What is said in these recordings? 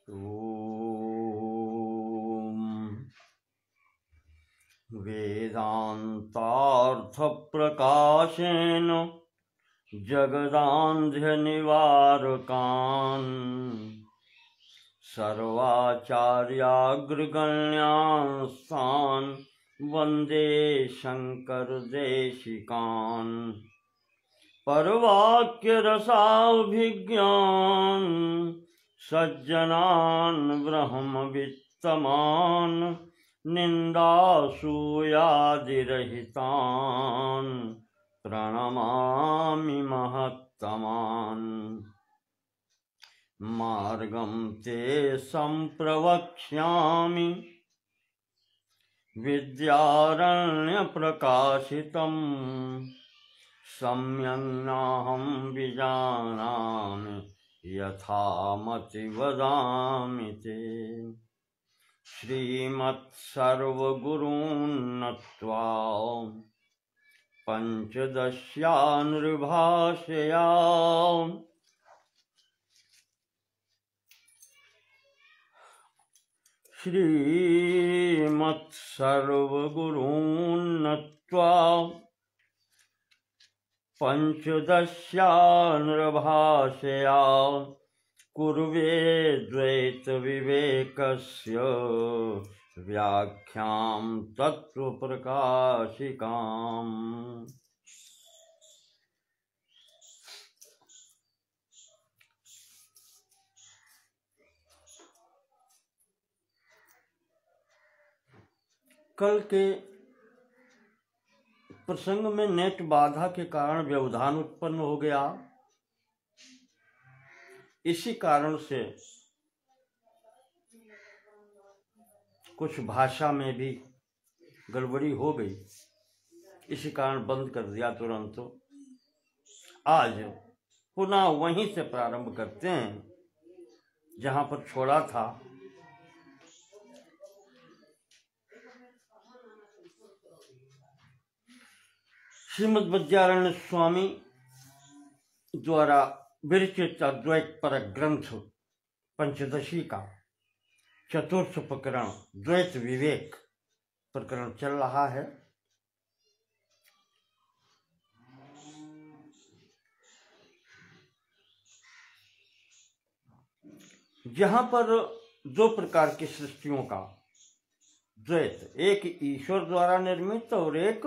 ॐ वेदान्तार्थप्रकाशेन जगदान्ध्यनिवारकान् सर्वाचार्याग्रगण्यान् वन्दे शङ्करदेशिकान् परवाक्यरसाभिज्ञान् सज्जनान् ब्रह्मवित्तमान् निन्दासूयादिरहितान् प्रणमामि महत्तमान्। मार्गं ते सम्प्रवक्ष्यामि विद्यारण्यप्रकाशितम् सम्यग्नाहं विजानामि यथामति वदामि ते। श्रीमत्सर्वगुरून् नत्वा पञ्चदश्यानुभाषया श्रीमत्सर्वगुरून् नत्वा पञ्चदश्यानुभाषया कुर्वे द्वैतविवेकस्य व्याख्यां तत्त्वप्रकाशिकाम्। कल के प्रसंग में नेट बाधा के कारण व्यवधान उत्पन्न हो गया। इसी कारण से कुछ भाषा में भी गड़बड़ी हो गई, इसी कारण बंद कर दिया तुरंत। आज पुनः वहीं से प्रारंभ करते हैं जहां पर छोड़ा था। श्रीमद् विद्यारण्य स्वामी द्वारा विरचित अद्वैत पर ग्रंथ पंचदशी का चतुर्थ प्रकरण द्वैत विवेक प्रकरण चल रहा है। जहां पर दो प्रकार की सृष्टियों का द्वैत, एक ईश्वर द्वारा निर्मित और एक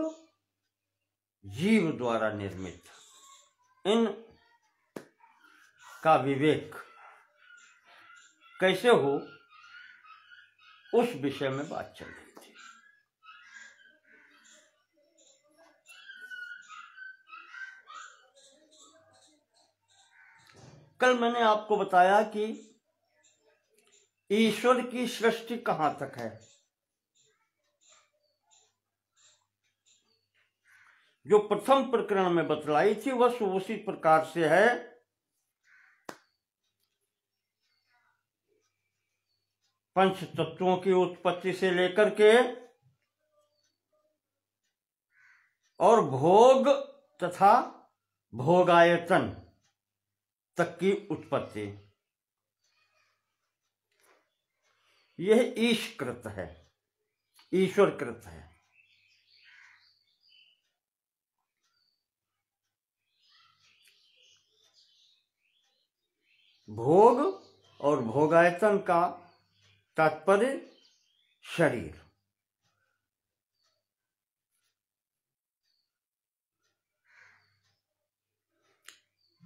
जीव द्वारा निर्मित, इन का विवेक कैसे हो उस विषय में बात चल रही थी। कल मैंने आपको बताया कि ईश्वर की सृष्टि कहां तक है। जो प्रथम प्रकरण में बतलाई थी वह उसी प्रकार से है। पंच तत्वों की उत्पत्ति से लेकर के और भोग तथा भोगायतन तक की उत्पत्ति, यह ईशकृत है, ईश्वरकृत है। भोग और भोगायतन का तात्पर्य शरीर।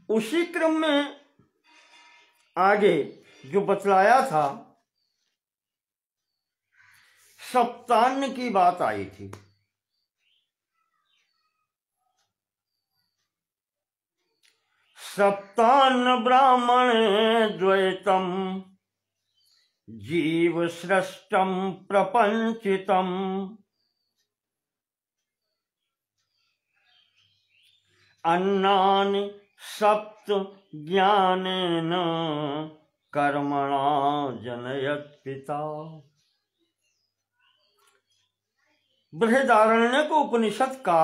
उसी क्रम में आगे जो बतलाया था, सप्तान्न की बात आई थी। सप्तान्न ब्राह्मणे द्वैतम जीव सृष्टम प्रपंचितम अन्नानि सप्त ज्ञानेन कर्मणा जनयत पिता। बृहदारण्यक उपनिषद का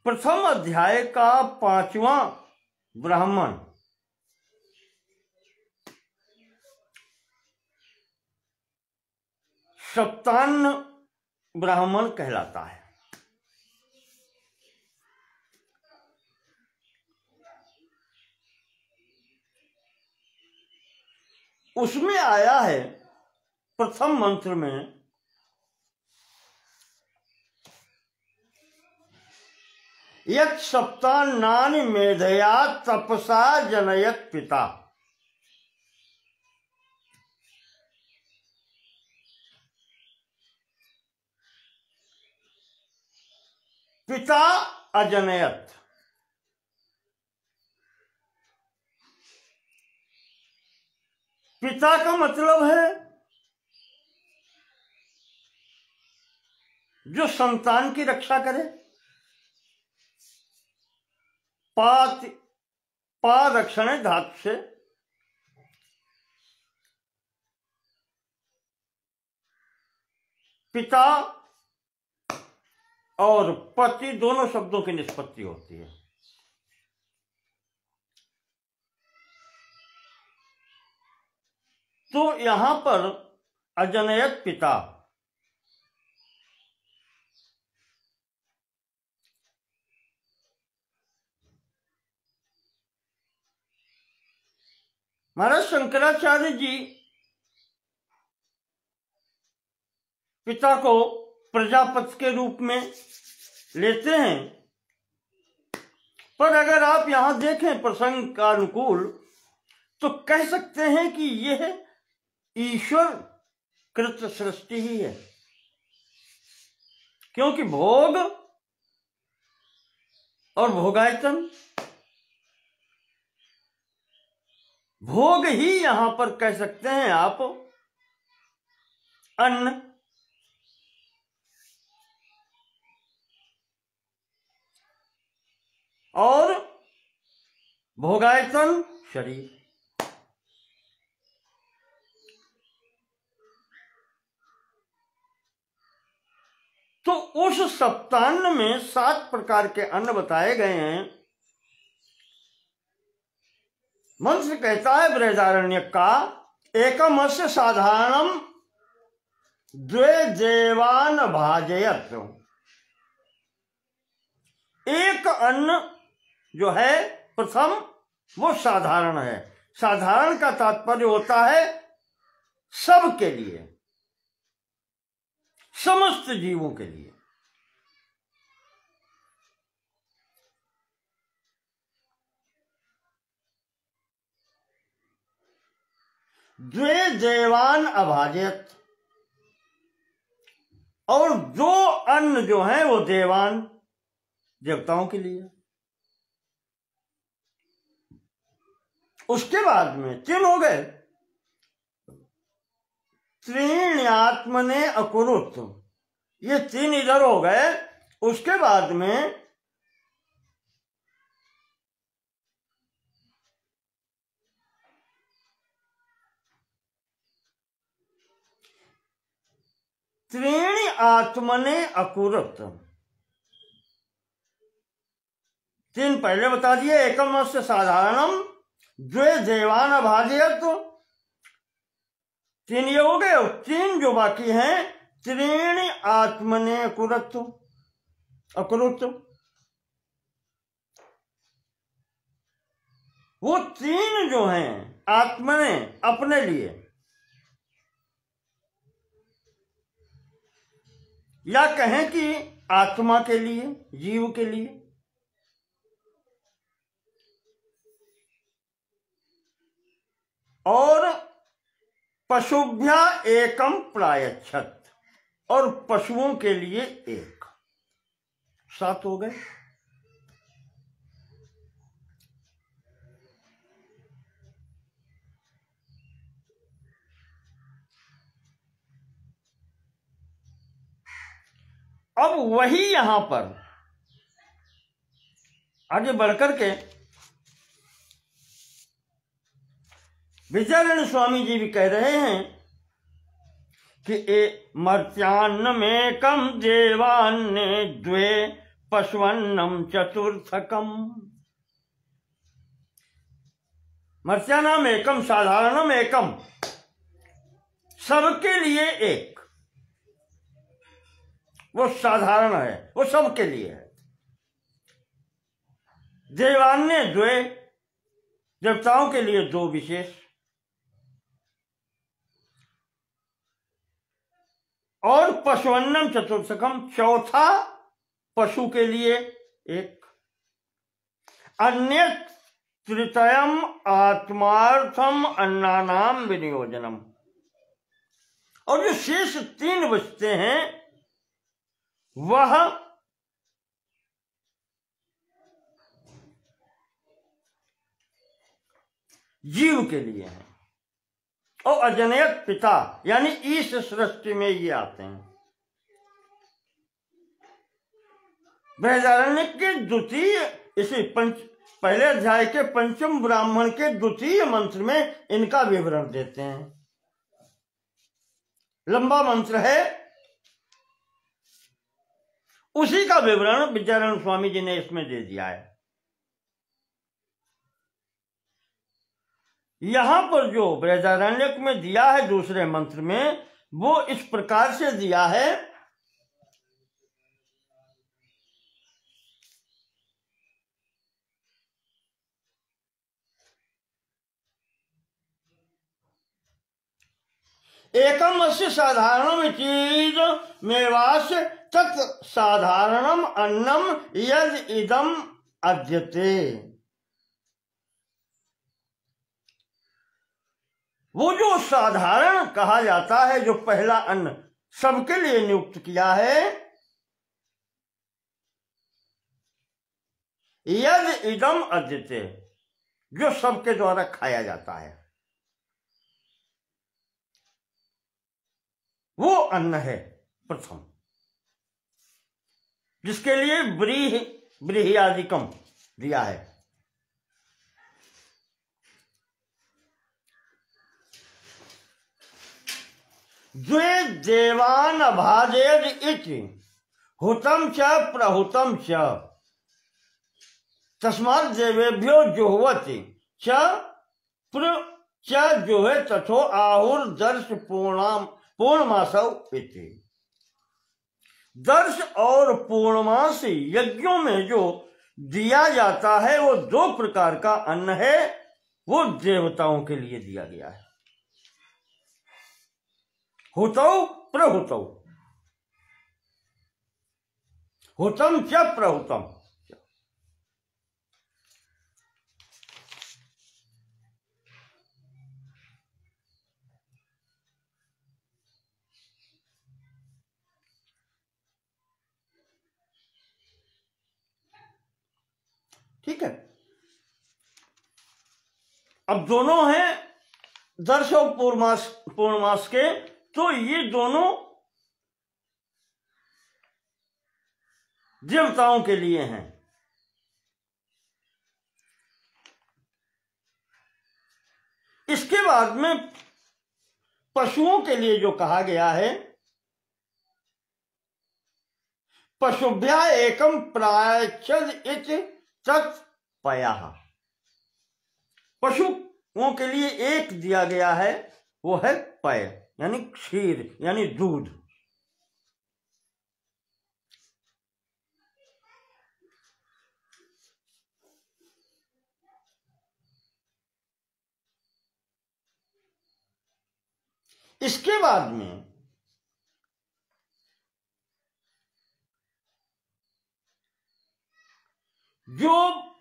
प्रथम अध्याय का 5वां ब्राह्मण सप्तान्न ब्राह्मण कहलाता है। उसमें आया है प्रथम मंत्र में यत् सप्तान्नानि मेधया तपसा जनयत पिता। पिता अजनयत, पिता का मतलब है जो संतान की रक्षा करे। पारक्षण धातु से पिता और पति दोनों शब्दों की निष्पत्ति होती है। तो यहां पर अजनयत पिता, महाराज शंकराचार्य जी पिता को प्रजापति के रूप में लेते हैं, पर अगर आप यहां देखें प्रसंग का अनुकूल तो कह सकते हैं कि यह ईश्वर कृत सृष्टि ही है, क्योंकि भोग और भोगायतन, भोग ही यहां पर कह सकते हैं आप अन्न, और भोगायतन शरीर। तो उस सप्तान्न में 7 प्रकार के अन्न बताए गए हैं। मंत्र कहता है बृहदारण्यक का, एकमस्य साधारणम द्वे देवान भाजयत। एक अन्न जो है प्रथम वो साधारण है। साधारण का तात्पर्य होता है सबके लिए, समस्त जीवों के लिए। द्वे देवान अभाजयत, और 2 अन्न जो है वो देवान देवताओं के लिए। उसके बाद में 3 हो गए। त्रीण्यात्मने अकुरुत, ये 3 इधर हो गए। उसके बाद में त्रीणि आत्मने अकुरुत, 3 पहले बता दिए। एकमस्य साधारणम द्वे देवान अभाजयत, 3 ये हो गए। 3 जो बाकी हैं त्रीणि आत्मने अकुरुत, वो 3 जो हैं आत्मने अपने लिए, या कहें कि आत्मा के लिए, जीव के लिए। और पशुभ्या एकम प्रायच्छत, और पशुओं के लिए 1। 7 हो गए। अब वही यहां पर आगे बढ़कर के विजयानंद स्वामी जी भी कह रहे हैं कि मर्त्यान्नमेकं देवान्ने द्वे पशवन्नम चतुर्थकम। मर्त्यानाम एकम साधारणम एकम, सबके लिए एक। वो साधारण है, वो सबके लिए है। देवान्य द्वे, देवताओं के लिए दो विशेष, और पशुवन्नम चतुर्थकम, चौथा पशु के लिए एक। अन्य तृतीयम आत्मार्थम अन्नानाम विनियोजनम, और जो शेष तीन बचते हैं वह जीव के लिए है। और अजनयत पिता यानी इस सृष्टि में ये आते हैं। बृहदारण्य के द्वितीय, इसी पहले अध्याय के पंचम ब्राह्मण के द्वितीय मंत्र में इनका विवरण देते हैं। लंबा मंत्र है, उसी का विवरण विद्यारण्य स्वामी जी ने इसमें दे दिया है। यहां पर जो बृहदारण्यक में दिया है दूसरे मंत्र में, वो इस प्रकार से दिया है। एकम अस्य साधारणम चीज मेवास्य तत् साधारणम अन्नम यद इदम अद्यते। वो जो साधारण कहा जाता है, जो पहला अन्न सबके लिए नियुक्त किया है, यद इदम अद्यते, जो सबके द्वारा खाया जाता है, वो अन्न है प्रथम, जिसके लिए ब्रीहियादिकम दिया है। द्वे देवान अभाजेद इति हुतम च प्रहुतम च तस्मात् देवेभ्यो जुह्वति च प्र च जुहे तथो आहुर दर्श पूर्णमासव इति। दर्श और पूर्णमासी यज्ञों में जो दिया जाता है वो दो प्रकार का अन्न है, वो देवताओं के लिए दिया गया है। हुतौ प्रहुतौ, हुतम च प्रहुतम। ठीक है। अब दोनों हैं दर्श और पूर्णमास के, तो ये दोनों देवताओं के लिए हैं। इसके बाद में पशुओं के लिए जो कहा गया है, पशुभ्या एकम प्रायच्छद इति तत्पयः। पशुओं के लिए एक दिया गया है, वो है पय, यानी क्षीर, यानी दूध। इसके बाद में जो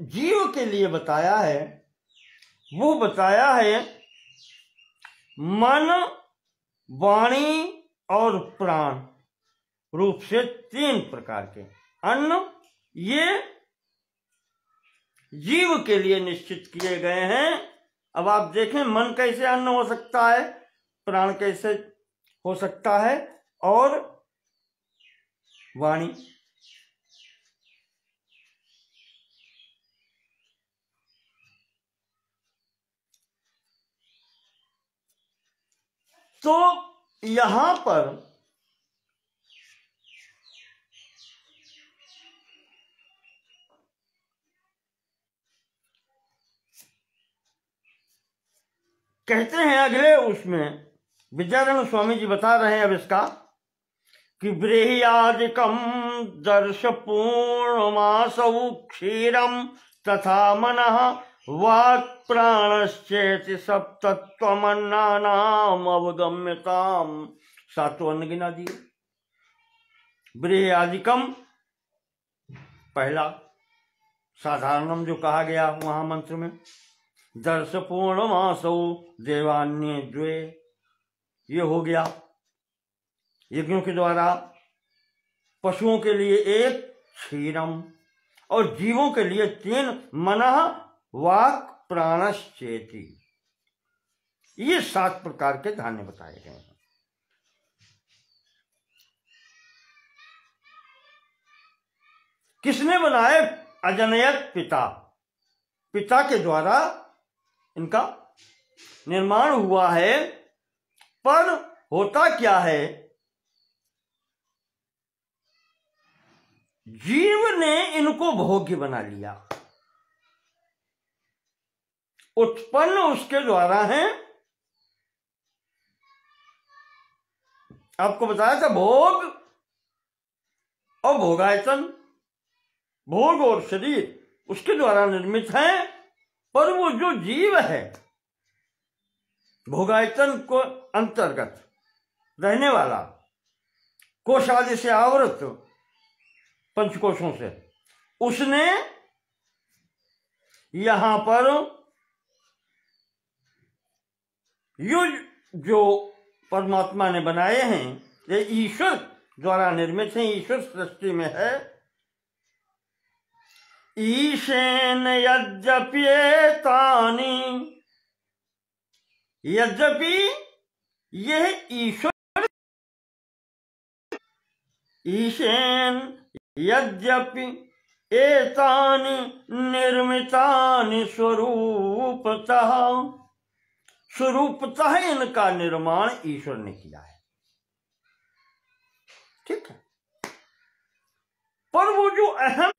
जीव के लिए बताया है, वो बताया है मन, वाणी और प्राण रूप से तीन प्रकार के अन्न ये जीव के लिए निश्चित किए गए हैं। अब आप देखें, मन कैसे अन्न हो सकता है, प्राण कैसे हो सकता है, और वाणी। तो यहां पर कहते हैं अगले उसमें विद्यारण्य स्वामी जी बता रहे हैं अब इसका कि ब्रीहियादिकम दर्श पूर्णमासौ क्षीरम तथा मनः वाक् प्राणश्चेति सप्तत्वमन्नानाम अवगम्यताम। सातों अन्न गिना दिए। ब्रीहियादिकम पहला साधारणम जो कहा गया वहां मंत्र में, दर्श पूर्णमासौ देवान्य द्वे, ये हो गया यज्ञों के द्वारा। पशुओं के लिए एक क्षीरम और जीवों के लिए 3 मनः वाक् प्राणश्चेति। ये 7 प्रकार के धान्य बताए गए हैं। किसने बनाए? अजनयत पिता, पिता के द्वारा इनका निर्माण हुआ है। पर होता क्या है, जीव ने इनको भोग्य बना लिया। उत्पन्न उसके द्वारा है। आपको बताया था भोग और भोगायतन, भोग और शरीर उसके द्वारा निर्मित है। पर वो जो जीव है भोगायतन को अंतर्गत रहने वाला, कोश आदि से आवृत पंचकोशों से, उसने यहां पर युज जो परमात्मा ने बनाए हैं ये ईश्वर द्वारा निर्मित हैं, ईश्वर सृष्टि में है। ईशेन यद्यपि एतानि, यद्यपि यह ईश्वर, ईशेन यद्यपि एतानि निर्मितानि स्वरूपतः, स्वरूपतः इनका निर्माण ईश्वर ने किया है। ठीक है। पर वो जो अहम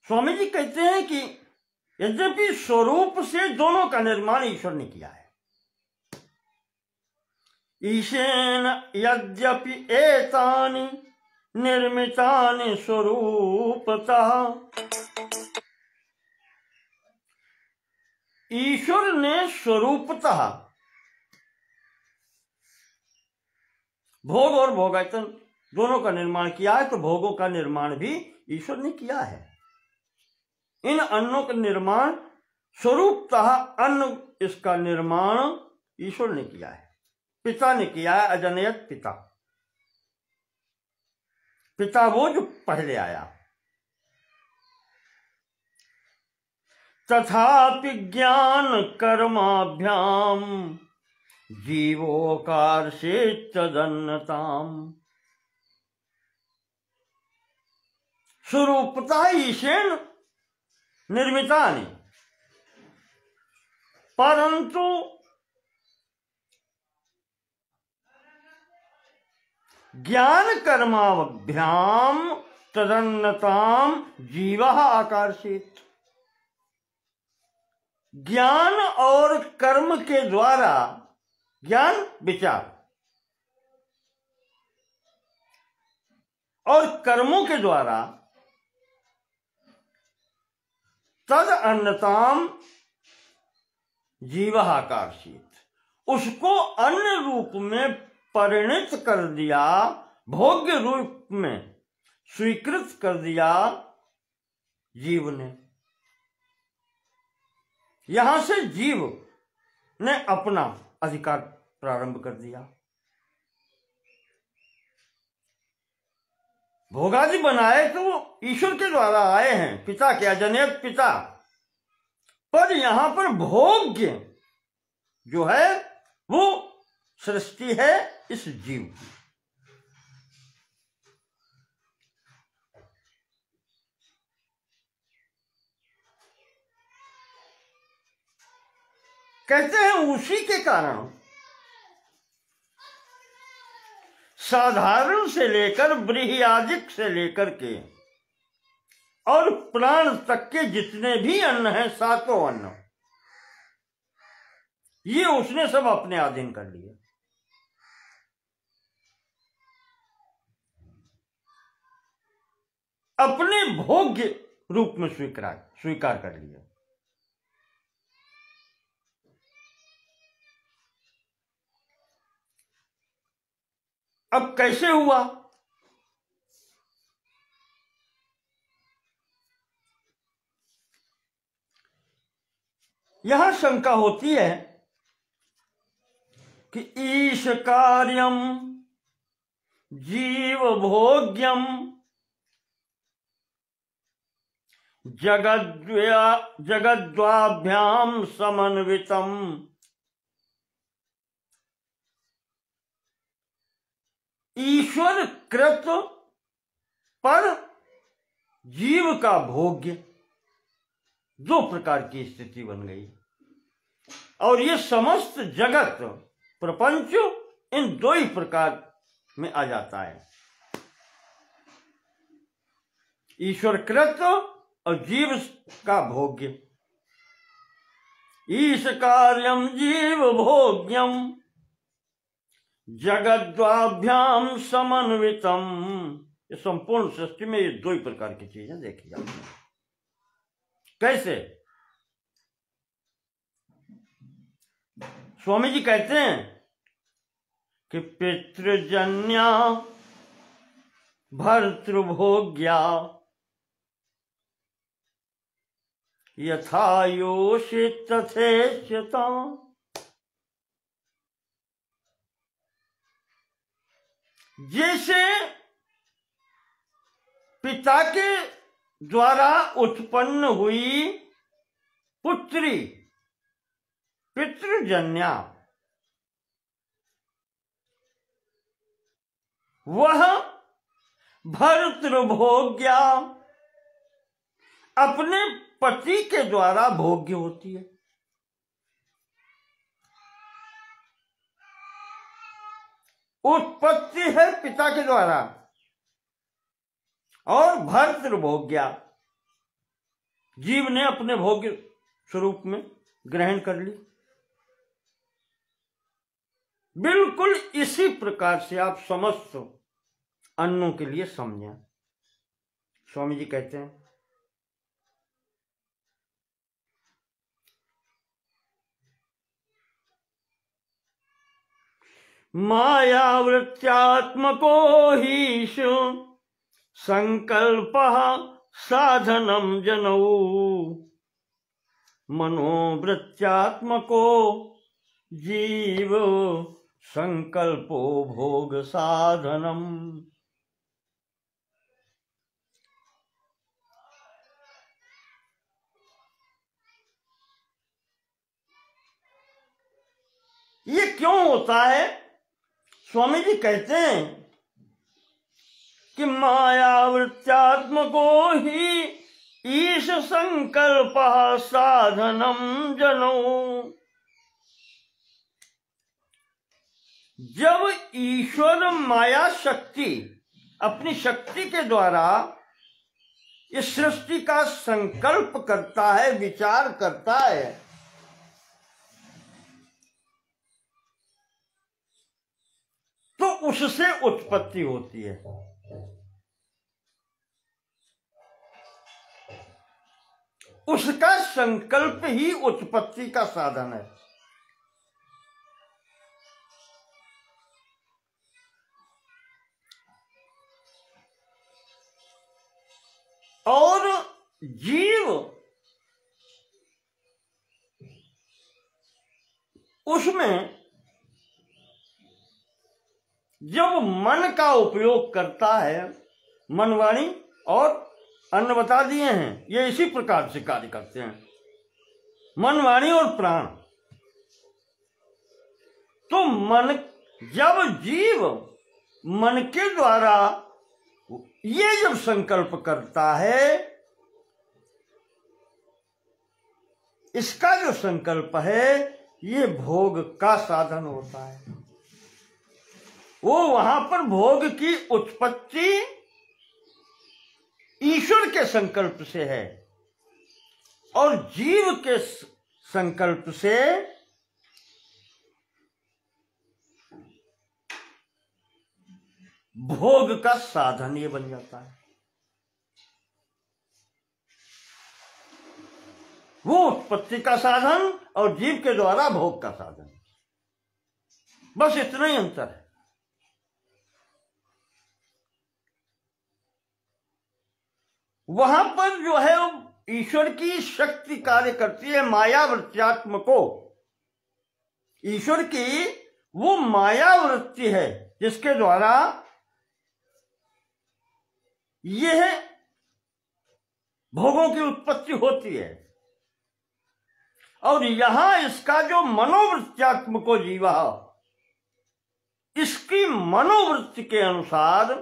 स्वामी जी कहते हैं कि यद्यपि स्वरूप से दोनों का निर्माण ईश्वर ने किया है। ईशेन यद्यपि एतानि निर्मितानि स्वरूपतः, ईश्वर ने स्वरूपतः भोग और भोगायतन दोनों का निर्माण किया है। तो भोगों का निर्माण भी ईश्वर ने किया है। इन अन्नों का निर्माण स्वरूपतः, अन्न इसका निर्माण ईश्वर ने किया है, पिता ने किया है। अजनयत पिता, पिता वो जो पहले आया। तथापि ज्ञान कर्माभ्याम जीवोकार से तदन्नताम, स्वरूपतः ईशेन निर्मितानि, परंतु ज्ञान कर्माभ्याम तदन्नताम जीवः आकर्षित। ज्ञान और कर्म के द्वारा, ज्ञान विचार और कर्मों के द्वारा तद अन्नताम जीव आकर्षित, उसको अन्न रूप में परिणित कर दिया, भोग्य रूप में स्वीकृत कर दिया जीव ने। यहां से जीव ने अपना अधिकार प्रारंभ कर दिया। भोगादि बनाए तो वो ईश्वर के द्वारा आए हैं, पिता के, अजनयत पिता। पर यहां पर भोग्य जो है वो सृष्टि है इस जीव की। कहते हैं उसी के कारण साधारण से लेकर बृहयादिक से लेकर के और प्राण तक के जितने भी अन्न हैं, सातों अन्न, ये उसने सब अपने अधीन कर लिए। अपने भोग्य रूप में स्वीकार कर लिया। अब कैसे हुआ? यहां शंका होती है कि ईश कार्यम जीव भोग्यम जगद्वाभ्याम समन्वितम ईश्वर कृत पर जीव का भोग्य, दो प्रकार की स्थिति बन गई। और ये समस्त जगत प्रपंच इन दो ही प्रकार में आ जाता है, ईश्वर कृत और जीव का भोग्य। ईश कार्यम जीव भोग्यम जगद्वाभ्याम समन्वितम। ये संपूर्ण सृष्टि में ये दो ही प्रकार की चीजें देखी जाती हैं। कैसे? स्वामी जी कहते हैं कि पितृजन्या भर्तृभोग्या यथा योषित तथेष्यता। जैसे पिता के द्वारा उत्पन्न हुई पुत्री पितृजन्या, वह भर्तृभोग्या अपने पति के द्वारा भोग्य होती है। उत्पत्ति है पिता के द्वारा और भर्तृभोग्या जीव ने अपने भोग्य स्वरूप में ग्रहण कर ली। बिल्कुल इसी प्रकार से आप समस्त अन्नों के लिए समझें। स्वामी जी कहते हैं मायावृत्त्यात्मको हीषु संकल्पः साधनम जनौ मनोवृत्त्यात्मको जीव संकल्पो भोग साधनम। ये क्यों होता है? स्वामी जी कहते हैं कि मायावृत्त्यात्मको ही ईश संकल्प साधनम जनो। जब ईश्वर माया शक्ति अपनी शक्ति के द्वारा इस सृष्टि का संकल्प करता है, विचार करता है, तो उससे उत्पत्ति होती है। उसका संकल्प ही उत्पत्ति का साधन है। और जीव उसमें जब मन का उपयोग करता है, मन वाणी और अन्न बता दिए हैं, ये इसी प्रकार से कार्य करते हैं, मन वाणी और प्राण। तो मन, जब जीव मन के द्वारा ये जब संकल्प करता है, इसका जो संकल्प है ये भोग का साधन होता है। वो वहां पर भोग की उत्पत्ति ईश्वर के संकल्प से है और जीव के संकल्प से भोग का साधन ये बन जाता है। वो उत्पत्ति का साधन और जीव के द्वारा भोग का साधन, बस इतना ही अंतर है। वहां पर जो है ईश्वर की शक्ति कार्य करती है, माया वृत्त्यात्म को। ईश्वर की वो माया वृत्ति है जिसके द्वारा यह भोगों की उत्पत्ति होती है। और यहां इसका जो मनोवृत्त्यात्म को जीवा, इसकी मनोवृत्ति के अनुसार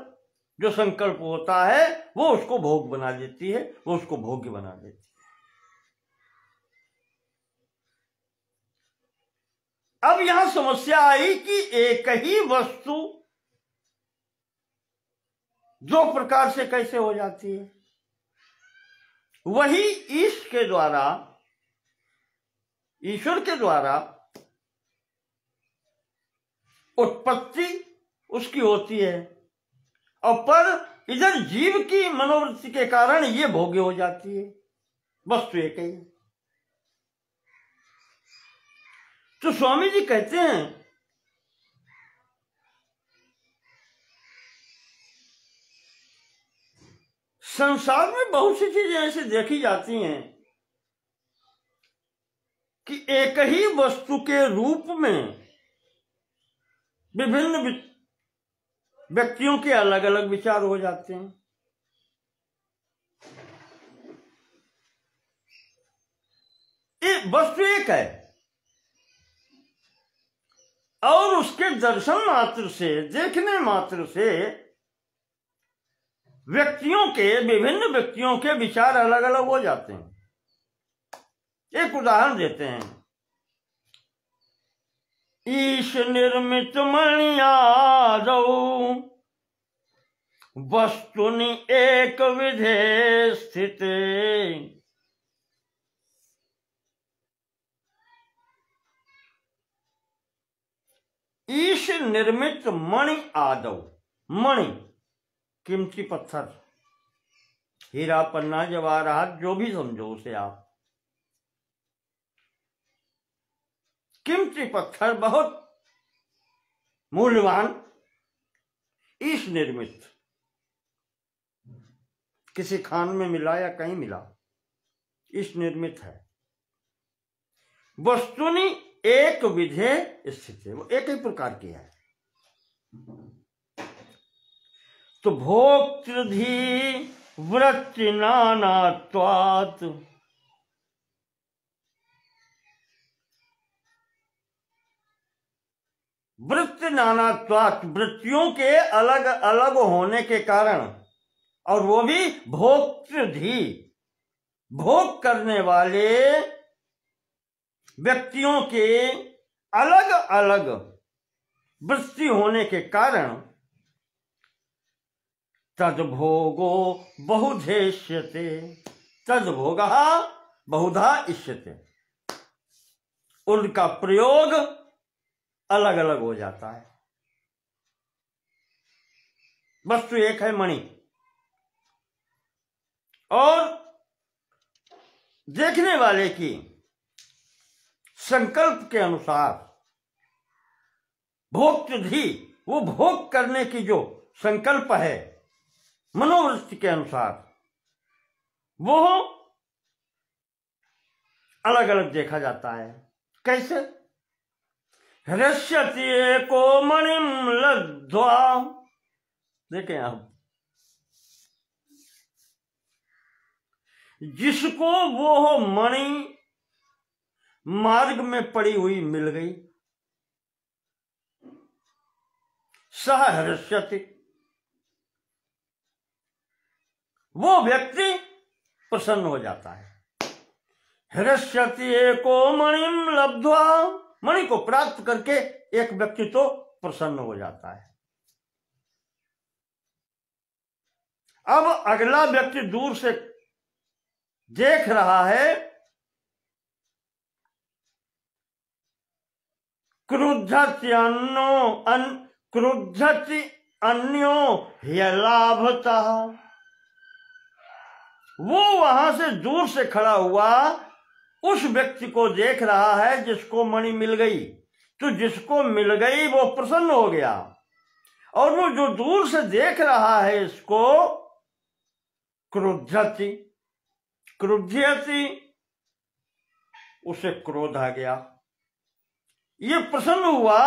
जो संकल्प होता है वो उसको भोग बना देती है, वो उसको भोग्य बना देती है। अब यहां समस्या आई कि एक ही वस्तु दो प्रकार से कैसे हो जाती है। वही ईश्वर के द्वारा उत्पत्ति उसकी होती है और पर इधर जीव की मनोवृत्ति के कारण ये भोग्य हो जाती है। वस्तु एक ही। तो स्वामी जी कहते हैं संसार में बहुत सी चीजें ऐसे देखी जाती हैं कि एक ही वस्तु के रूप में विभिन्न व्यक्तियों के अलग अलग विचार हो जाते हैं। ये वस्तु एक है और उसके दर्शन मात्र से, देखने मात्र से विभिन्न व्यक्तियों के विचार अलग अलग हो जाते हैं। एक उदाहरण देते हैं। ईश निर्मित मणियादौ वस्तुनि एक विधे स्थिते। ईश निर्मित मणि आदौ, मणि कीमती पत्थर, हीरा पन्ना जवाहरात जो भी समझो उसे आप, कीमती पत्थर बहुत मूल्यवान, ईश निर्मित, किसी खान में मिला या कहीं मिला, ईश निर्मित है। वस्तुनि एक विधे स्थित है, वो एक ही प्रकार की है। तो भोक्तृधि वृत्ति नानात्वात्, वृत्ति नानात्वात्, वृत्तियों के अलग अलग होने के कारण, और वो भी भोक्तृधि, भोग करने वाले व्यक्तियों के अलग अलग वृत्ति होने के कारण तद्भोगो बहुधेष्यते, तद्भोगः बहुधा इष्यते, उनका प्रयोग अलग अलग हो जाता है। वस्तु एक है मणि, और देखने वाले की संकल्प के अनुसार भोक्तृधि, वो भोग करने की जो संकल्प है मनोवृत्ति के अनुसार, वो अलग अलग देखा जाता है। कैसे? हृष्यति एको मणिम लब्ध्वा, देखें आप, जिसको वो मणि मार्ग में पड़ी हुई मिल गई, सह हृष्यति, वो व्यक्ति प्रसन्न हो जाता है। हृष्यति एको मणिम लब्ध्वा, मणि को प्राप्त करके एक व्यक्ति तो प्रसन्न हो जाता है। अब अगला व्यक्ति दूर से देख रहा है, क्रुद्धति अन्यो ह्यलाभता। वो वहां से दूर से खड़ा हुआ उस व्यक्ति को देख रहा है जिसको मणि मिल गई। तो जिसको मिल गई वो प्रसन्न हो गया, और वो जो दूर से देख रहा है इसको क्रुद्धति उसे क्रोध आ गया। ये प्रसन्न हुआ,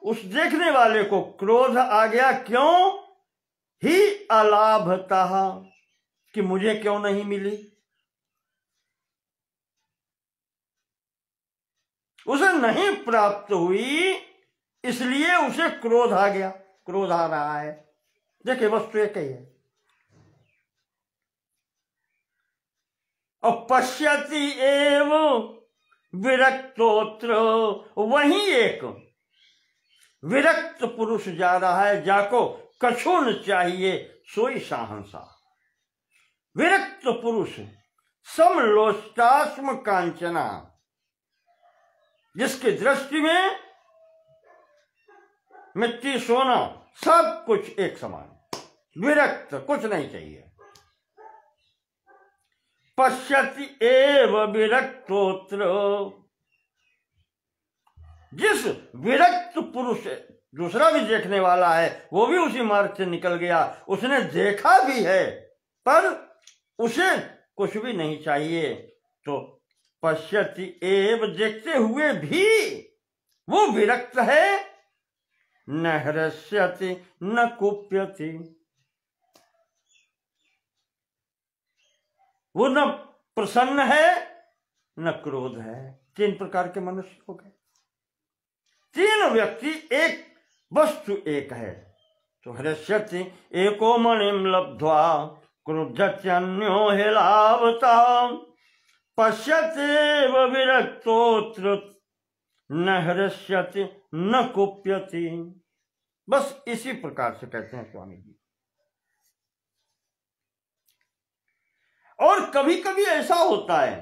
उस देखने वाले को क्रोध आ गया। क्यों? ही अलाभता, कि मुझे क्यों नहीं मिली। उसे नहीं प्राप्त हुई, इसलिए उसे क्रोध आ गया, क्रोध आ रहा है। देखिए वस्तु एक ही है। और पश्यति एव विरक्तोत्र, वही एक विरक्त पुरुष जा रहा है, जाको कछु न चाहिए सोई साहंसा। विरक्त पुरुष समलोष्टास्म कांचना, जिसकी दृष्टि में मिट्टी सोना सब कुछ एक समान, विरक्त, कुछ नहीं चाहिए। पश्यति एव विरक्तोत्र, जिस विरक्त पुरुष दूसरा भी देखने वाला है वो भी उसी मार्ग से निकल गया, उसने देखा भी है पर उसे कुछ भी नहीं चाहिए। तो पश्यति एव, देखते हुए भी वो विरक्त है। न हृष्यति न कुप्यति, वो न प्रसन्न है न क्रोध है। तीन प्रकार के मनुष्य हो गए, तीन व्यक्ति, एक वस्तु एक है। तो हृष्यति एको मणिम लब्ध्वा क्रुद्धत्यन्यो हेलावता, पश्यतेव विरक्तोत्र न हृष्यति न कुप्यति। बस इसी प्रकार से कहते हैं स्वामी जी। और कभी कभी ऐसा होता है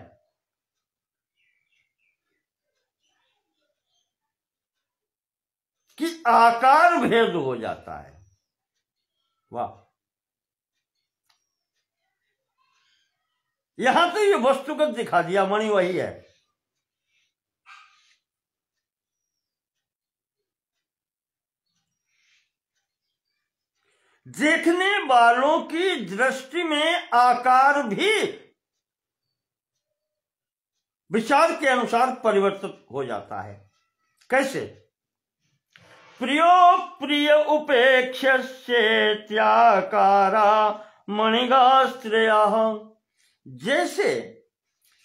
कि आकार भेद हो जाता है। वाह, यहां तो ये वस्तुगत दिखा दिया, मणि वही है। देखने वालों की दृष्टि में आकार भी विचार के अनुसार परिवर्तित हो जाता है। कैसे? प्रियो प्रिय उपेक्षस्येत्याकारा मणिगास्त्रया। जैसे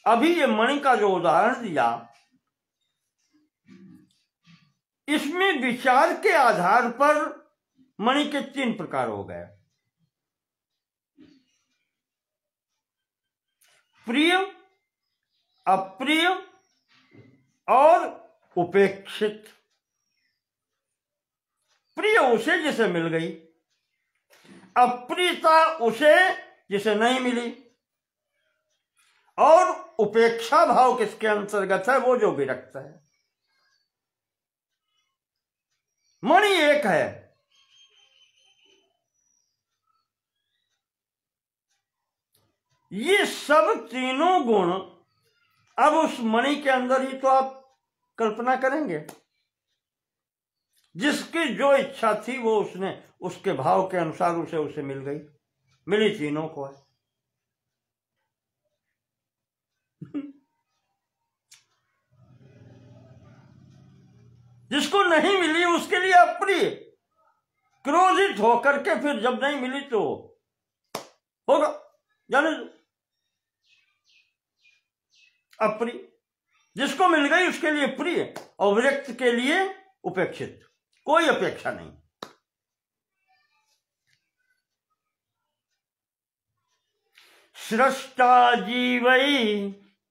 अभी ये मणि का जो उदाहरण दिया, इसमें विचार के आधार पर मणि के तीन प्रकार हो गए। प्रिय, अप्रिय और उपेक्षित। प्रिय उसे जिसे मिल गई, अप्रियता उसे जिसे नहीं मिली, और उपेक्षा भाव किसके अंतर्गत है? वो जो विरक्त है। मणि एक है, ये सब तीनों गुण अब उस मणि के अंदर ही तो आप कल्पना करेंगे। जिसकी जो इच्छा थी वो उसने उसके भाव के अनुसार उसे मिल गई, मिली तीनों को है। जिसको नहीं मिली उसके लिए अप्रिय, क्रोधित होकर के फिर जब नहीं मिली तो होगा जाने दो, अप्रिय। जिसको मिल गई उसके लिए प्रिय, और विरक्त के लिए उपेक्षित, कोई अपेक्षा नहीं। सृष्टा जीवै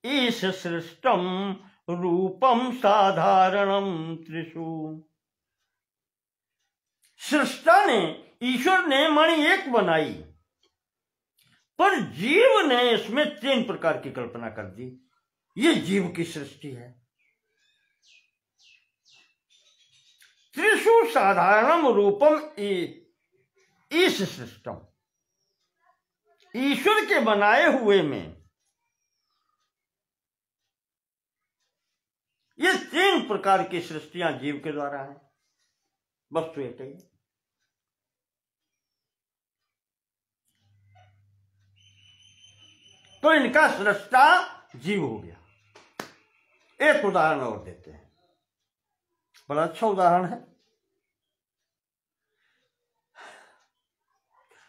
ईश सृष्टम रूपम साधारणम त्रिषु। सृष्टा ने, ईश्वर ने मणि एक बनाई, पर जीव ने इसमें 3 प्रकार की कल्पना कर दी। ये जीव की सृष्टि है। त्रिषु साधारणम रूपम इस सृष्टम, ईश्वर के बनाए हुए में ये 3 प्रकार की सृष्टियां जीव के द्वारा हैं। वस्तु एक ही। तो इनका सृष्टा जीव हो गया। एक उदाहरण और देते हैं, बड़ा अच्छा उदाहरण है।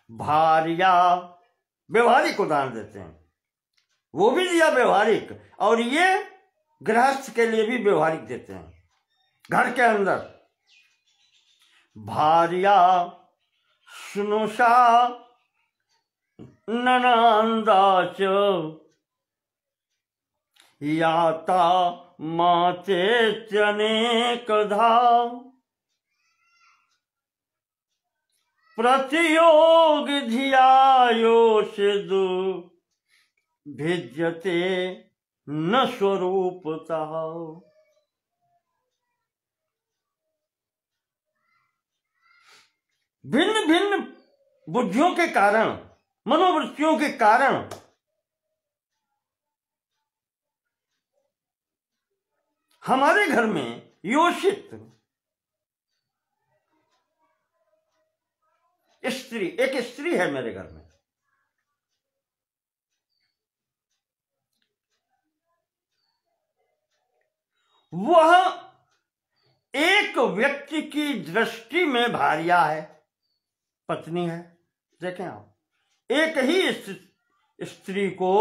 भार्या, व्यवहारिक उदाहरण देते हैं, वो भी दिया व्यवहारिक, और ये गृहस्थ के लिए भी व्यवहारिक देते हैं। घर के अंदर भार्या स्नुषा ननांदा च याता माते अनेकधा प्रतियोग धियायोषिदु भिद्यते न स्वरूपतः। भिन्न भिन्न बुद्धियों के कारण, मनोवृत्तियों के कारण हमारे घर में योषित स्त्री, एक स्त्री है मेरे घर में, वह एक व्यक्ति की दृष्टि में भार्या है, पत्नी है। देखें आप, एक ही स्त्री को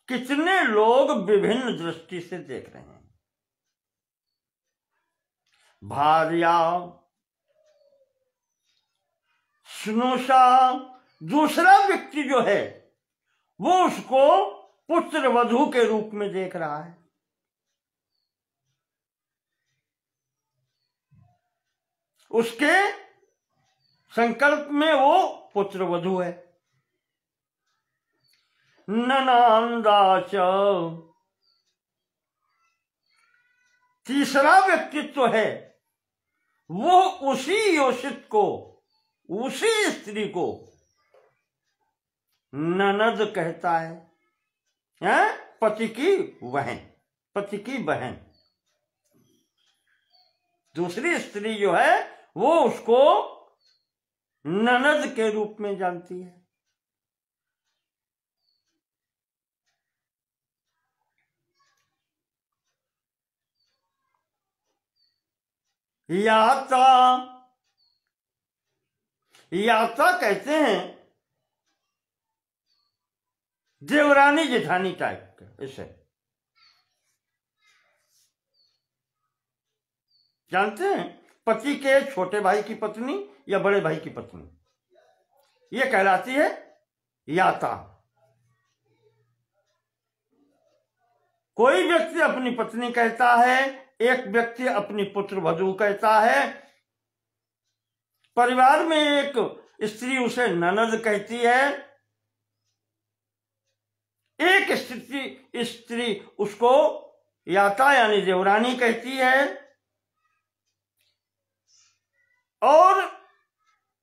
कितने लोग विभिन्न दृष्टि से देख रहे हैं। भार्या स्नुषा, दूसरा व्यक्ति जो है वो उसको पुत्र वधू के रूप में देख रहा है। उसके संकल्प में वो पुत्र वधू है। ननांदा च, तीसरा व्यक्तित्व है, वो उसी योषित को, उसी स्त्री को ननद कहता है, पति की बहन, पति की बहन। दूसरी स्त्री जो है वो उसको ननद के रूप में जानती है। याता, याता कहते हैं देवरानी जेठानी टाइप का। इसे जानते हैं, पति के छोटे भाई की पत्नी या बड़े भाई की पत्नी, ये कहलाती है याता। कोई व्यक्ति अपनी पत्नी कहता है, एक व्यक्ति अपनी पुत्र वधू कहता है, परिवार में एक स्त्री उसे ननद कहती है, एक स्त्री उसको याता यानी देवरानी कहती है, और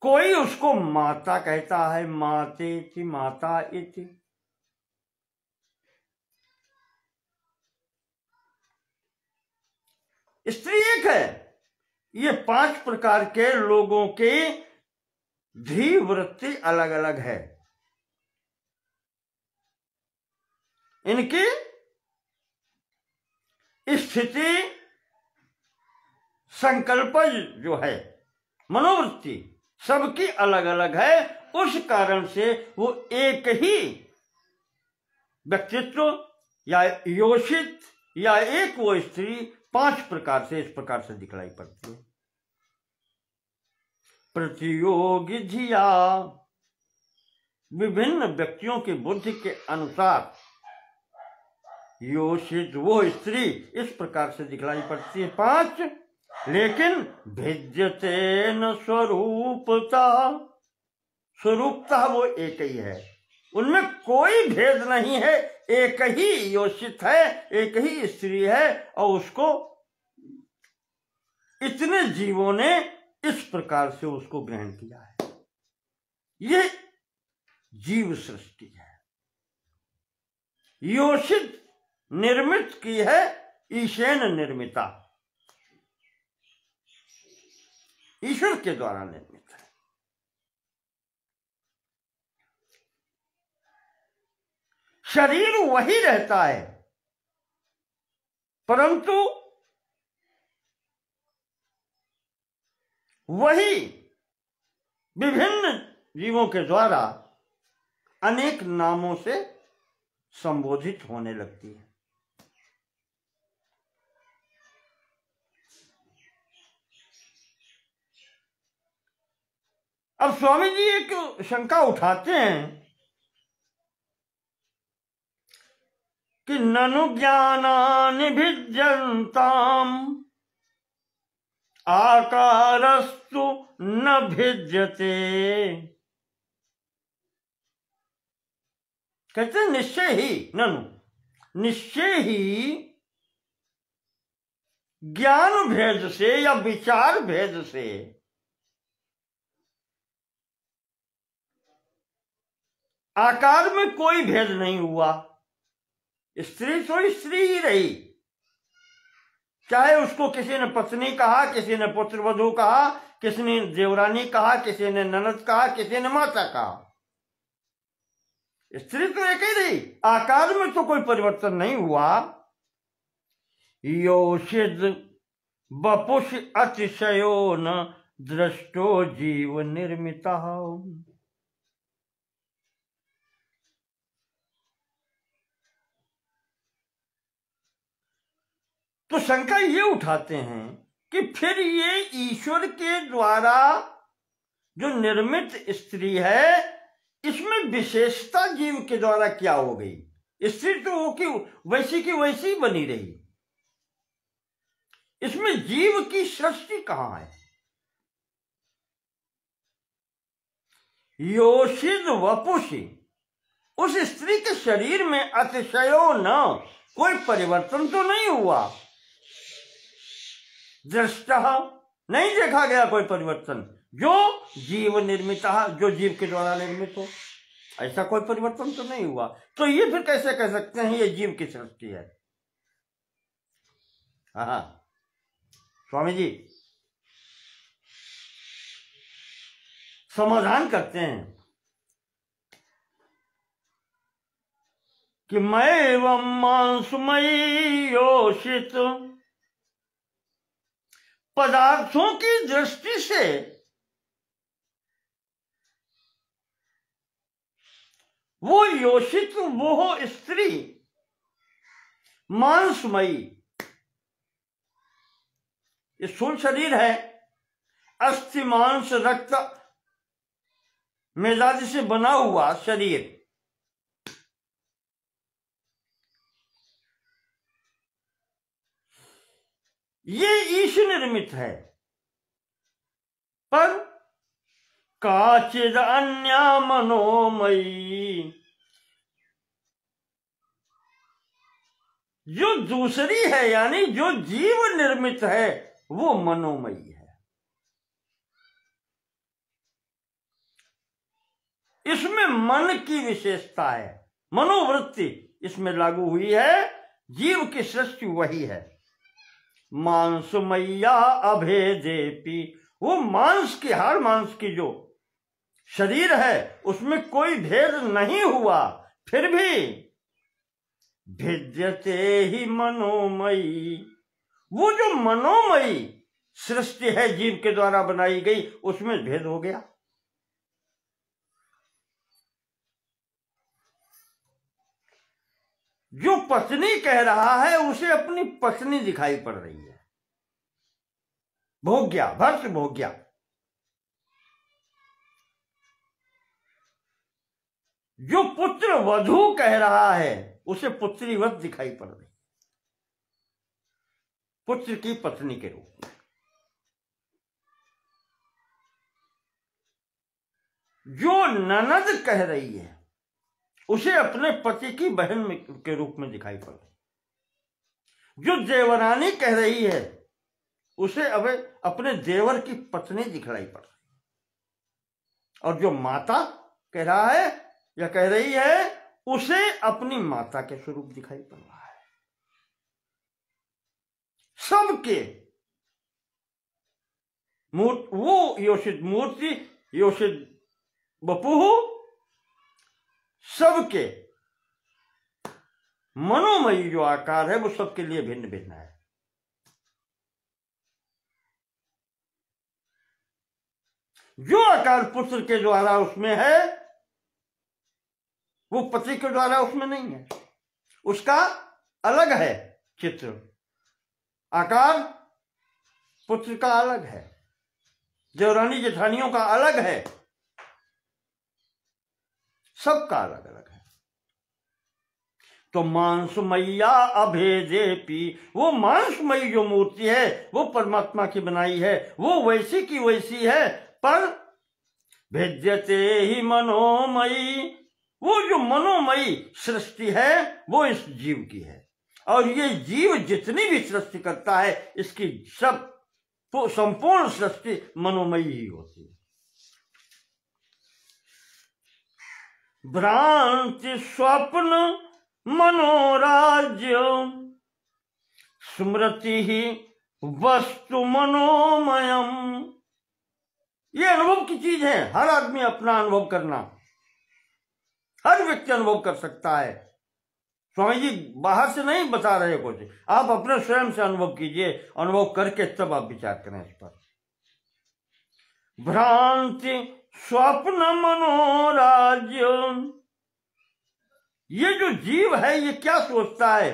कोई उसको माता कहता है, माते थी, माता इति। स्त्री एक है। ये 5 प्रकार के लोगों की धी वृत्ति अलग अलग है। इनकी स्थिति, संकल्प जो है, मनोवृत्ति सबकी अलग अलग है। उस कारण से वो एक ही व्यक्तित्व या योषित या एक वो स्त्री 5 प्रकार से, इस प्रकार से दिखलाई पड़ती है। प्रतियोगी धिया, विभिन्न व्यक्तियों की बुद्धि के अनुसार योषित वो स्त्री इस प्रकार से दिखलाई पड़ती है 5, लेकिन भिद्यते न स्वरूपता, स्वरूपता वो एक ही है। उनमें कोई भेद नहीं है, एक ही योषित है, एक ही स्त्री है, और उसको इतने जीवों ने इस प्रकार से उसको ग्रहण किया है। ये जीव सृष्टि है, योषित निर्मित की है, ईशेन निर्मिता, ईश्वर के द्वारा निर्मित है। शरीर वही रहता है, परंतु वही विभिन्न जीवों के द्वारा अनेक नामों से संबोधित होने लगती है। अब स्वामी जी एक शंका उठाते हैं कि ननु ज्ञानानि भिद्यन्ताम् आकारस्तु न भिद्यते। कहते हैं निश्चय ही, ननु निश्चय ही ज्ञान भेद से या विचार भेद से आकार में कोई भेद नहीं हुआ। स्त्री तो स्त्री ही रही, चाहे उसको किसी ने पत्नी कहा, किसी ने पुत्रवधू कहा, किसी ने देवरानी कहा, किसी ने ननद कहा, किसी ने माता कहा, स्त्री तो एक ही रही, आकार में तो कोई परिवर्तन नहीं हुआ। योषिद बपुष अतिशयो न दृष्टो जीव निर्मिता। तो शंका ये उठाते हैं कि फिर ये ईश्वर के द्वारा जो निर्मित स्त्री है, इसमें विशेषता जीव के द्वारा क्या हो गई? स्त्री तो वो की वैसी बनी रही, इसमें जीव की सृष्टि कहां है? योषिद वपुषी, उस स्त्री के शरीर में अतिशयो न, कोई परिवर्तन तो नहीं हुआ। दृष्टा, नहीं देखा गया कोई परिवर्तन, जो जीव निर्मित, जो जीव के द्वारा निर्मित हो, ऐसा कोई परिवर्तन तो नहीं हुआ। तो ये फिर कैसे कह सकते हैं ये जीव की सृष्टि है? हाँ स्वामी जी समाधान करते हैं कि मैं एवं मांसमयी योषित पदार्थों की दृष्टि से वो योषित, वो स्त्री मांसमयी, ये स्थूल शरीर है, अस्थि मांस रक्त मेदादि से बना हुआ शरीर, ये ईश निर्मित है। पर काचिद अन्या मनोमयी, जो दूसरी है यानी जो जीव निर्मित है वो मनोमयी है। इसमें मन की विशेषता है, मनोवृत्ति इसमें लागू हुई है, जीव की सृष्टि वही है। मांसमय्या अभेदेपि, वो मांस की, हर मांस की जो शरीर है उसमें कोई भेद नहीं हुआ, फिर भी भिद्यते ही मनोमयी, वो जो मनोमयी सृष्टि है जीव के द्वारा बनाई गई, उसमें भेद हो गया। जो पत्नी कह रहा है उसे अपनी पत्नी दिखाई पड़ रही है, भोग्या, भर्ष भोग्या। जो पुत्र वधू कह रहा है उसे पुत्रीवत दिखाई पड़ रही, पुत्र की पत्नी के रूप में। जो ननद कह रही है उसे अपने पति की बहन के रूप में दिखाई पड़ रही। जो देवरानी कह रही है उसे अब अपने देवर की पत्नी दिखलाई पड़ रही, और जो माता कह रहा है या कह रही है उसे अपनी माता के स्वरूप दिखाई पड़ रहा है। सबके वो योषित मूर्ति, योषित बपुहु, सबके मनोमयी जो आकार है वो सबके लिए भिन्न भिन्न है। जो आकार पुत्र के द्वारा उसमें है वो पति के द्वारा उसमें नहीं है। उसका अलग है चित्र, आकार पुत्र का अलग है, देवरानी जेठानियों का अलग है, सबका अलग अलग है। तो मांसमैया अभेदेपि, वो मांसमयी जो मूर्ति है वो परमात्मा की बनाई है, वो वैसी की वैसी है, पर भेद्यते ही मनोमयी, वो जो मनोमयी सृष्टि है वो इस जीव की है। और ये जीव जितनी भी सृष्टि करता है इसकी सब तो संपूर्ण सृष्टि मनोमयी ही होती है। भ्रांति स्वप्न मनोराज्य स्मृति ही वस्तु मनोमयम, ये अनुभव की चीज है। हर आदमी अपना अनुभव करना, हर व्यक्ति अनुभव कर सकता है। स्वामी जी बाहर से नहीं बता रहे कुछ, आप अपने स्वयं से अनुभव कीजिए, अनुभव करके तब आप विचार करें इस पर। भ्रांति स्वप्न मनोराज्य, ये जो जीव है ये क्या सोचता है?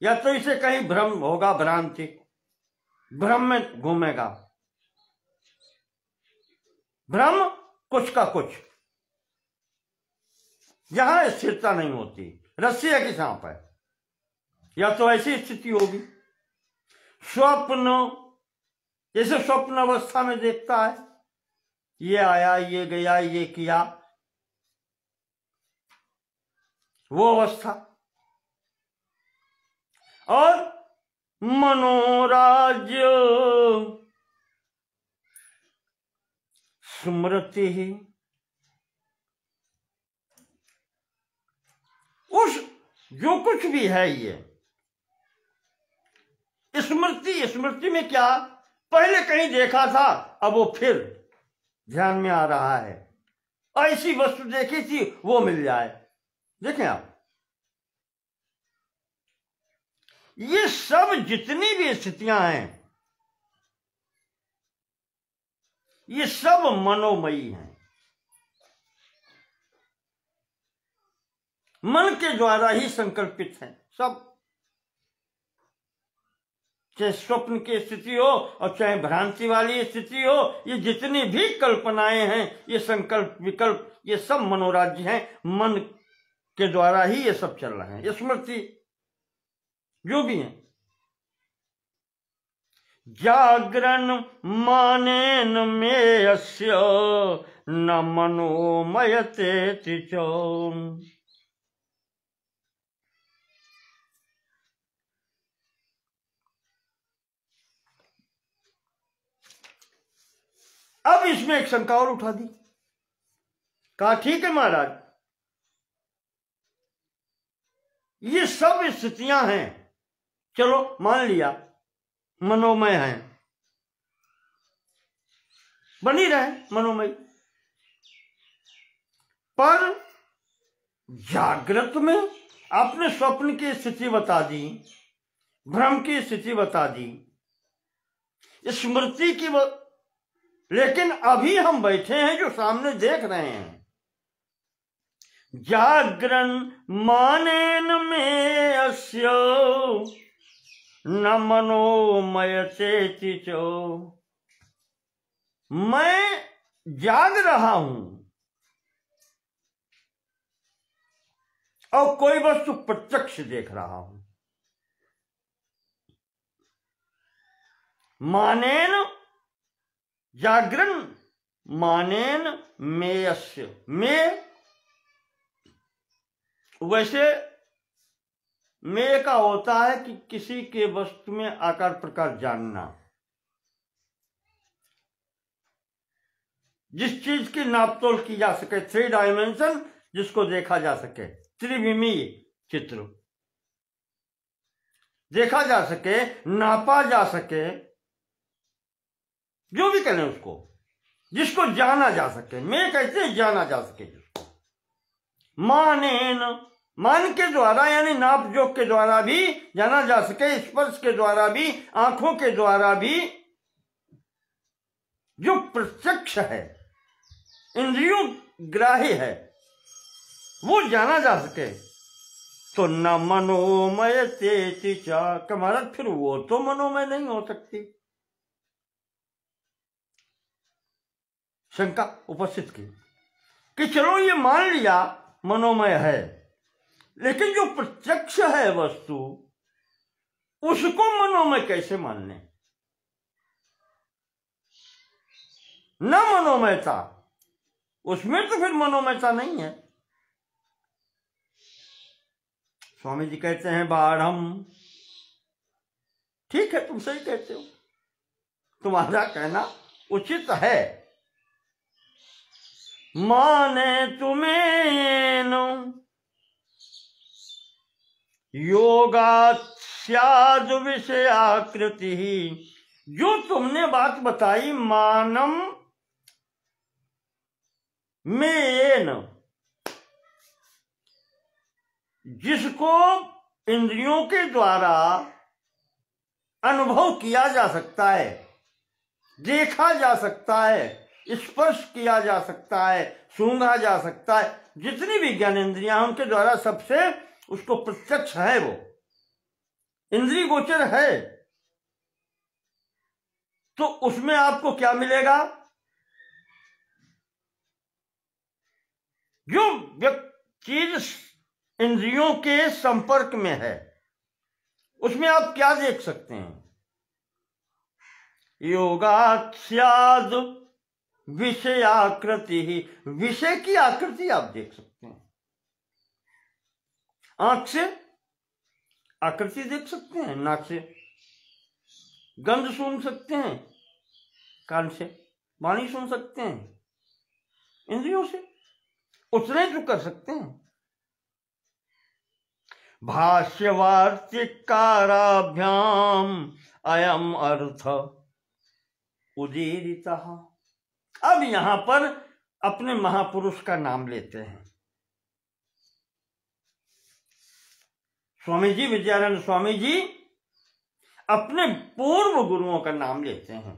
या तो इसे कहीं भ्रम होगा, भ्रांति, भ्रम में घूमेगा, भ्रम कुछ का कुछ, यहां स्थिरता नहीं होती, रस्सी है कि सांप है, या तो ऐसी स्थिति होगी। स्वप्न, जैसे स्वप्न अवस्था में देखता है, ये आया, ये गया, ये किया, वो अवस्था। और मनोराज्य स्मृति ही, उस जो कुछ भी है ये स्मृति, स्मृति में क्या पहले कहीं देखा था अब वो फिर ध्यान में आ रहा है। ऐसी वस्तु देखी थी वो मिल जाए। देखें आप, ये सब जितनी भी स्थितियां हैं ये सब मनोमयी हैं, मन के द्वारा ही संकल्पित हैं सब। चाहे स्वप्न की स्थिति हो और चाहे भ्रांति वाली स्थिति हो, ये जितनी भी कल्पनाएं हैं, ये संकल्प विकल्प, ये सब मनोराज्य हैं, मन के द्वारा ही ये सब चल रहे हैं। ये स्मृति जो भी है, जागरण मानेन में अस्य न मनोमयते तिचो। अब इसमें एक शंका और उठा दी, कहा ठीक है महाराज, ये सब स्थितियां हैं, चलो मान लिया मनोमय हैं, बनी रहे मनोमय, पर जागृत में आपने स्वप्न की स्थिति बता दी, भ्रम की स्थिति बता दी, स्मृति की लेकिन अभी हम बैठे हैं जो सामने देख रहे हैं, जागरण मानेन में अस्य न मनोमयते तिचो। मैं जाग रहा हूं और कोई वस्तु प्रत्यक्ष देख रहा हूं। मानेन, जागरण मानेन मेयस्य, में वैसे मेय का होता है कि किसी के वस्तु में आकार प्रकार जानना, जिस चीज की नापतोल की जा सके, 3 डायमेंशन, जिसको देखा जा सके, त्रिविमीय चित्र देखा जा सके, नापा जा सके, जो भी करें उसको, जिसको जाना जा सके। मैं कैसे जाना जा सके जिसको, मानेन, मान के द्वारा यानी नाप जोक के द्वारा भी जाना जा सके, स्पर्श के द्वारा भी, आंखों के द्वारा भी, जो प्रत्यक्ष है, इंद्रियों ग्राही है, वो जाना जा सके। तो न मनोमय तेति चा, महाराज फिर वो तो मनोमय नहीं हो सकती। शंका उपस्थित की कि चलो ये मान लिया मनोमय है, लेकिन जो प्रत्यक्ष है वस्तु, उसको मनोमय कैसे मान लें? न मनोमयता, उसमें तो फिर मनोमयता नहीं है। स्वामी जी कहते हैं बाढ़, ठीक है, तुम सही कहते हो, तुम्हारा कहना उचित है। माने तुम्हें योगास्याद विषयाकृति, जो तुमने बात बताई मानम मेन, जिसको इंद्रियों के द्वारा अनुभव किया जा सकता है, देखा जा सकता है, स्पर्श किया जा सकता है, सूंघा जा सकता है, जितनी भी ज्ञान इंद्रियां उनके द्वारा सबसे उसको प्रत्यक्ष है, वो इंद्रिय गोचर है, तो उसमें आपको क्या मिलेगा? जो चीज इंद्रियों के संपर्क में है, उसमें आप क्या देख सकते हैं? योगास्याद विषयाकृति, विषय की आकृति आप देख सकते हैं। आंख से आकृति देख सकते हैं, नाक से गंध सूंघ सकते हैं, कान से वाणी सुन सकते हैं, इंद्रियों से उतने जो कर सकते हैं। भाष्यवार्तिकाराभ्याम अयम अर्थ उदीरिता। अब यहां पर अपने महापुरुष का नाम लेते हैं। स्वामी जी, विद्यानंद स्वामी जी अपने पूर्व गुरुओं का नाम लेते हैं,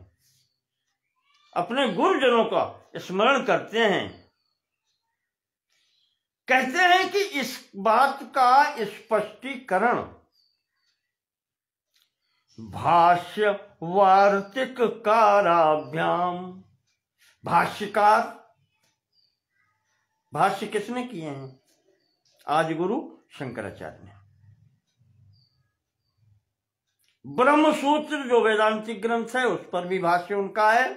अपने गुरुजनों का स्मरण करते हैं, कहते हैं कि इस बात का स्पष्टीकरण भाष्य वार्तिक काराभ्याम, भाष्यकार, भाष्य किसने किए हैं? आदि गुरु शंकराचार्य ने। ब्रह्म सूत्र जो वेदांतिक ग्रंथ है, उस पर भी भाष्य उनका है,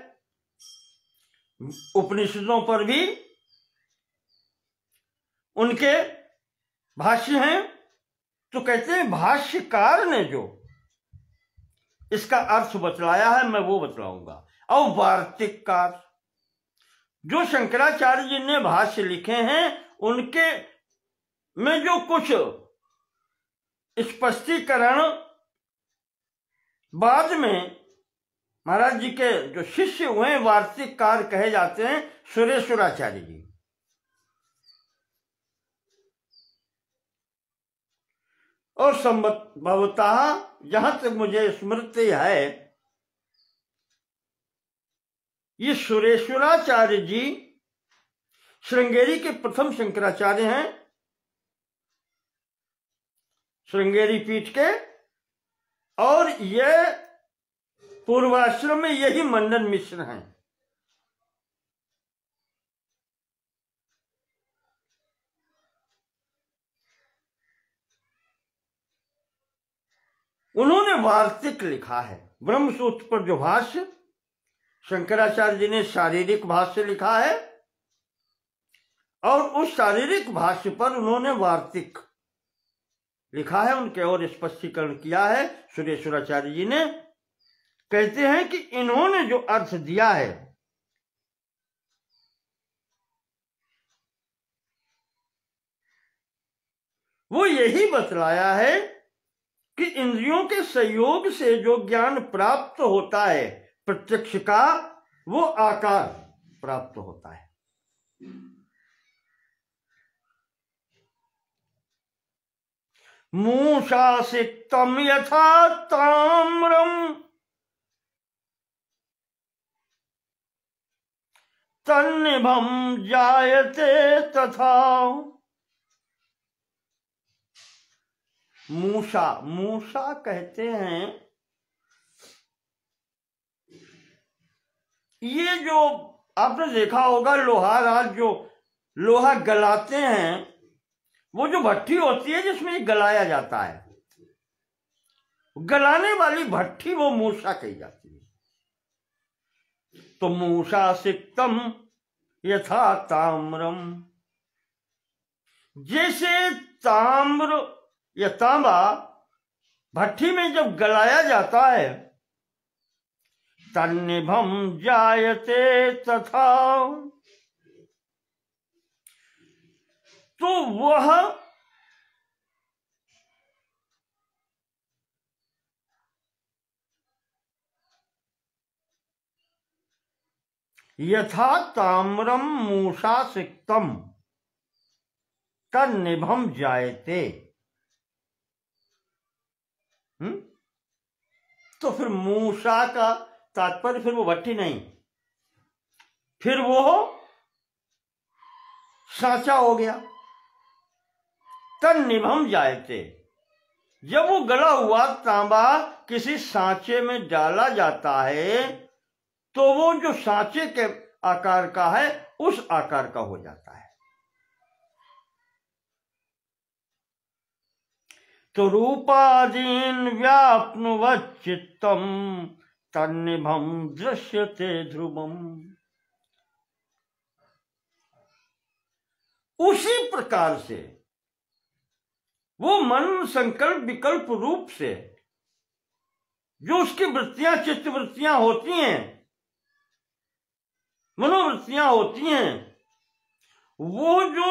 उपनिषदों पर भी उनके भाष्य हैं। तो कहते हैं भाष्यकार ने जो इसका अर्थ बतलाया है, मैं वो बतलाऊंगा। और वार्तिककार, जो शंकराचार्य जी ने भाष्य लिखे हैं, उनके में जो कुछ स्पष्टीकरण बाद में महाराज जी के जो शिष्य हुए वार्तिककार कहे जाते हैं, सुरेश्वराचार्य जी। और संभवतः जहां तक मुझे स्मृति है, ये सुरेश्वराचार्य जी श्रृंगेरी के प्रथम शंकराचार्य हैं, श्रृंगेरी पीठ के। और ये पूर्वाश्रम में यही मंडन मिश्र हैं। उन्होंने वार्तिक लिखा है। ब्रह्मसूत्र पर जो भाष्य शंकराचार्य जी ने शारीरिक भाष्य लिखा है, और उस शारीरिक भाष्य पर उन्होंने वार्तिक लिखा है, उनके और स्पष्टीकरण किया है सुरेश्वराचार्य जी ने। कहते हैं कि इन्होंने जो अर्थ दिया है वो यही बतलाया है कि इंद्रियों के संयोग से जो ज्ञान प्राप्त होता है प्रत्यक्ष का, वो आकार प्राप्त होता है। मूषासिक्तम यथा ताम्रम तन्निभम जायते तथा। मूषा, मूषा कहते हैं ये जो आपने देखा होगा लोहार आज जो लोहा गलाते हैं, वो जो भट्ठी होती है जिसमें गलाया जाता है, गलाने वाली भट्ठी वो मूषा कही जाती है। तो मूषा सिक्तम यथा ताम्रम, जैसे ताम्र या तांबा भट्ठी में जब गलाया जाता है, तन्निभम जायते तथा, तो वह यथा ताम्रम मूषा सिक्तम तन्निभम जायते। तो फिर मूषा का तात्पर्य फिर वो भट्टी नहीं, फिर वो सांचा हो गया। तन्निभम जायते, जब वो गला हुआ तांबा किसी सांचे में डाला जाता है तो वो जो सांचे के आकार का है उस आकार का हो जाता है। तो रूपादीन व्याप्नुवच्चित्तम तन्निभम दृश्यते ध्रुवम। उसी प्रकार से वो मन संकल्प विकल्प रूप से जो उसकी वृत्तियां चित्त वृत्तियां होती हैं, मनोवृत्तियां होती हैं, वो जो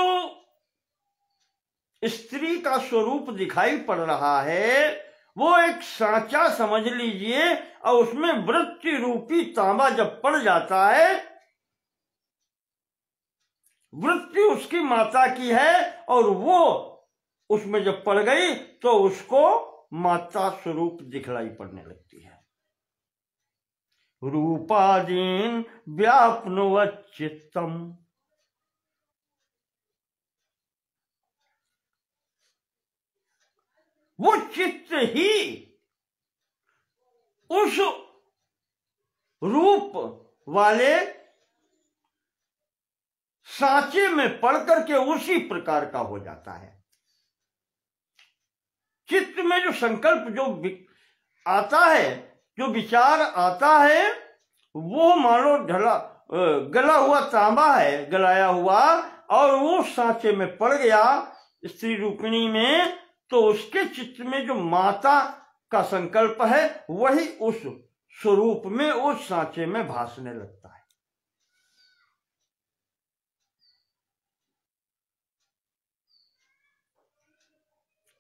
स्त्री का स्वरूप दिखाई पड़ रहा है वो एक सांचा समझ लीजिए, और उसमें वृत्ति रूपी तांबा जब पड़ जाता है, वृत्ति उसकी माता की है और वो उसमें जब पड़ गई तो उसको माता स्वरूप दिखलाई पड़ने लगती है। रूपादीन व्याप्नुवच्चित्तम, वो चित्त ही उस रूप वाले सांचे में पड़ करके उसी प्रकार का हो जाता है। चित्त में जो संकल्प जो आता है, जो विचार आता है, वो मानो गला हुआ तांबा है, गलाया हुआ, और वो सांचे में पड़ गया स्त्री रूपिणी में, तो उसके चित्त में जो माता का संकल्प है वही उस स्वरूप में उस सांचे में भासने लगता है।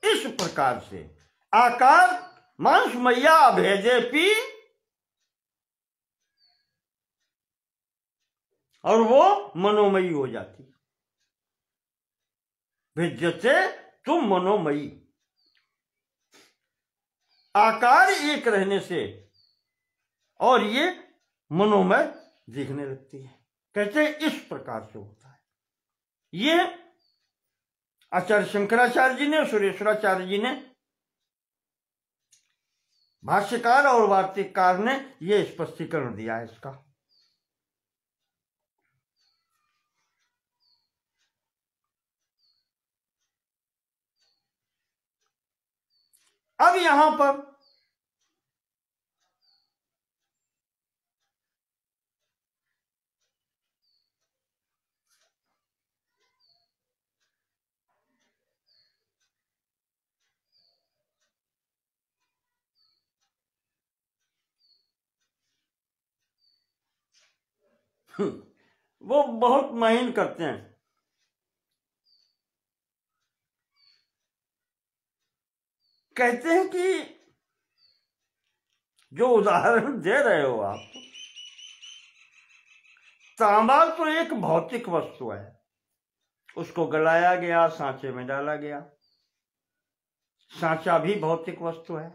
इस प्रकार से आकार मांस मैया अभेदेपी, और वो मनोमयी हो जाती। भेद्यते तुम मनोमयी, आकार एक रहने से और ये मनोमय दिखने लगती है। कहते हैं इस प्रकार से होता है। ये आचार्य शंकराचार्य जी ने, सुरेश्वराचार्य जी ने, भाष्यकार और वार्तिककार ने ये स्पष्टीकरण दिया है इसका। अब यहां पर वो बहुत महीन करते हैं। कहते हैं कि जो उदाहरण दे रहे हो आप, तांबा तो एक भौतिक वस्तु है, उसको गलाया गया, सांचे में डाला गया, सांचा भी भौतिक वस्तु है।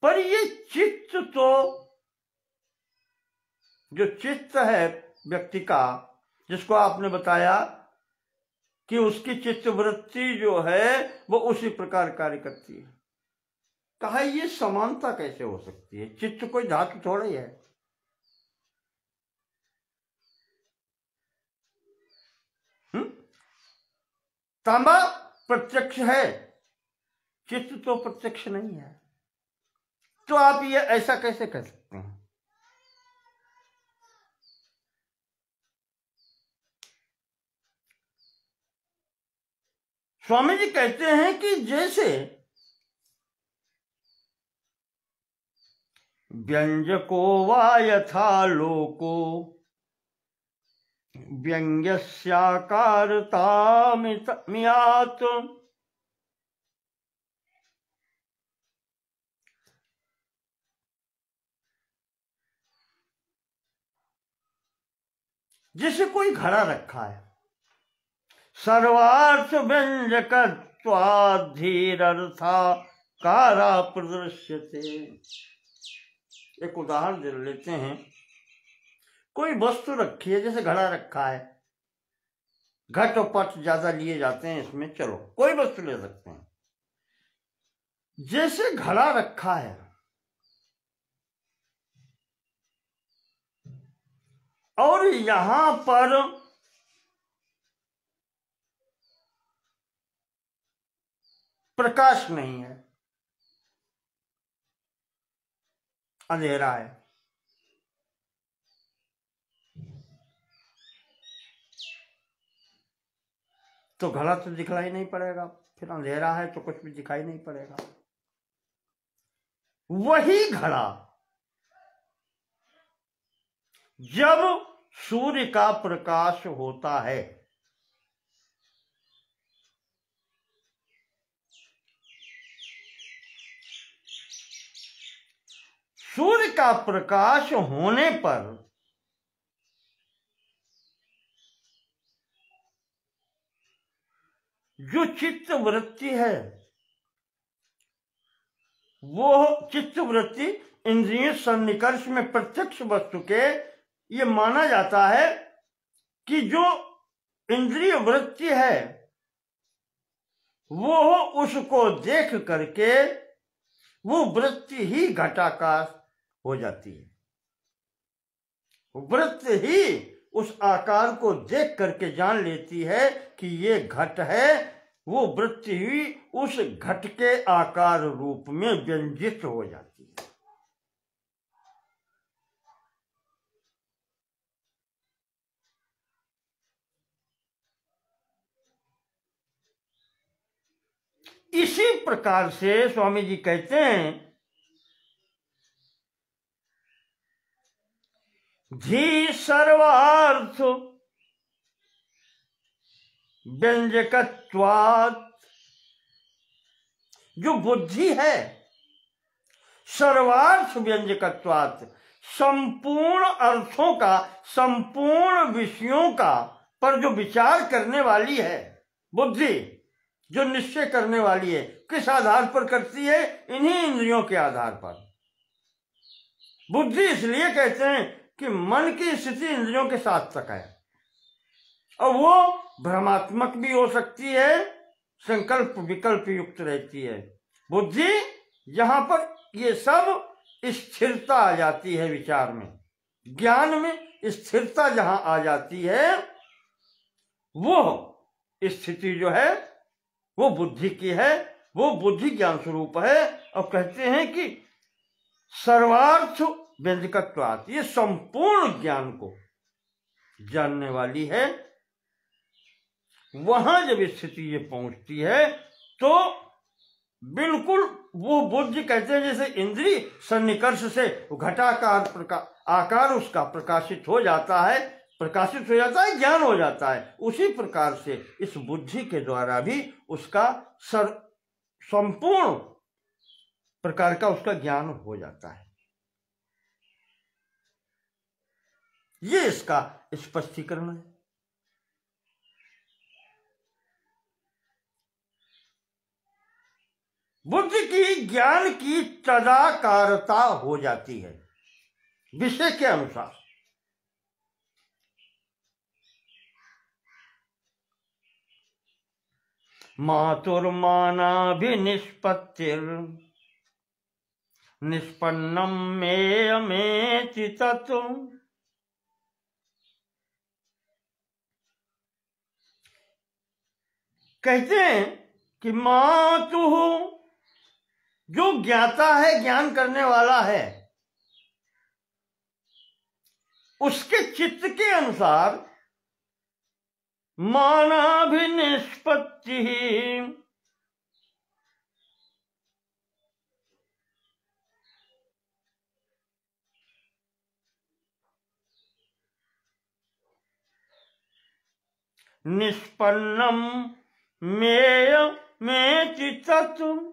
पर ये चित्त तो, जो चित्त है व्यक्ति का, जिसको आपने बताया कि उसकी चित्त वृत्ति जो है वो उसी प्रकार कार्य करती है, कहा ये समानता कैसे हो सकती है? चित्त कोई धातु थोड़ा ही है। तांबा प्रत्यक्ष है, चित्त तो प्रत्यक्ष नहीं है, तो आप ये ऐसा कैसे कर सकते हैं? स्वामी जी कहते हैं कि जैसे व्यंजको वा यथा लोको व्यंग्यस्याकारतामियात्, जैसे कोई घड़ा रखा है, सर्वार्थ व्यंजकत्वाद्धीरर्थाकारा प्रदृश्यते। एक उदाहरण दे लेते हैं, कोई वस्तु रखी है, जैसे घड़ा रखा है, घट और पट ज्यादा लिए जाते हैं इसमें, चलो कोई वस्तु ले सकते हैं। जैसे घड़ा रखा है और यहां पर प्रकाश नहीं है, अंधेरा है, तो घड़ा तो दिखलाई नहीं पड़ेगा, फिर अंधेरा है तो कुछ भी दिखाई नहीं पड़ेगा। वही घड़ा जब सूर्य का प्रकाश होता है, सूर्य का प्रकाश होने पर जो चित्त वृत्ति है, वो चित्त वृत्ति इंद्रिय सन्निकर्ष में प्रत्यक्ष वस्तु के ये माना जाता है कि जो इंद्रिय वृत्ति है वो उसको देख करके वो वृत्ति ही घटाकार हो जाती है। वृत्ति ही उस आकार को देख करके जान लेती है कि ये घट है, वो वृत्ति ही उस घट के आकार रूप में व्यंजित हो जाती है। इसी प्रकार से स्वामी जी कहते हैं, धी सर्वार्थ व्यंजकत्वात्, जो बुद्धि है सर्वार्थ व्यंजकत्वात्, संपूर्ण अर्थों का, संपूर्ण विषयों का पर जो विचार करने वाली है, बुद्धि जो निश्चय करने वाली है, किस आधार पर करती है? इन्हीं इंद्रियों के आधार पर। बुद्धि इसलिए कहते हैं कि मन की स्थिति इंद्रियों के साथ तक है, और वो भ्रमात्मक भी हो सकती है, संकल्प विकल्प युक्त रहती है। बुद्धि जहां पर ये सब स्थिरता आ जाती है, विचार में, ज्ञान में स्थिरता जहां आ जाती है, वो स्थिति जो है वो बुद्धि की है, वो बुद्धि ज्ञान स्वरूप है। और कहते हैं कि सर्वार्थ व्यंजकत्वात्, ये संपूर्ण ज्ञान को जानने वाली है। वहां जब स्थिति ये पहुंचती है तो बिल्कुल वो बुद्धि कहते हैं जैसे इंद्रिय सन्निकर्ष से घटाकार आकार उसका प्रकाशित हो जाता है, ज्ञान हो जाता है। उसी प्रकार से इस बुद्धि के द्वारा भी उसका संपूर्ण प्रकार का उसका ज्ञान हो जाता है। ये इसका स्पष्टीकरण है। बुद्धि की ज्ञान की तदाकारता हो जाती है विषय के अनुसार। मातुर्मानाभिनिष्पत्तिर निष्पन्नम मेयमेति तत्व। कहते हैं कि मातु जो ज्ञाता है, ज्ञान करने वाला है, उसके चित्त के अनुसार मानाभिनिष्पत्ति निष्पन्नम मेयमेति तत्व।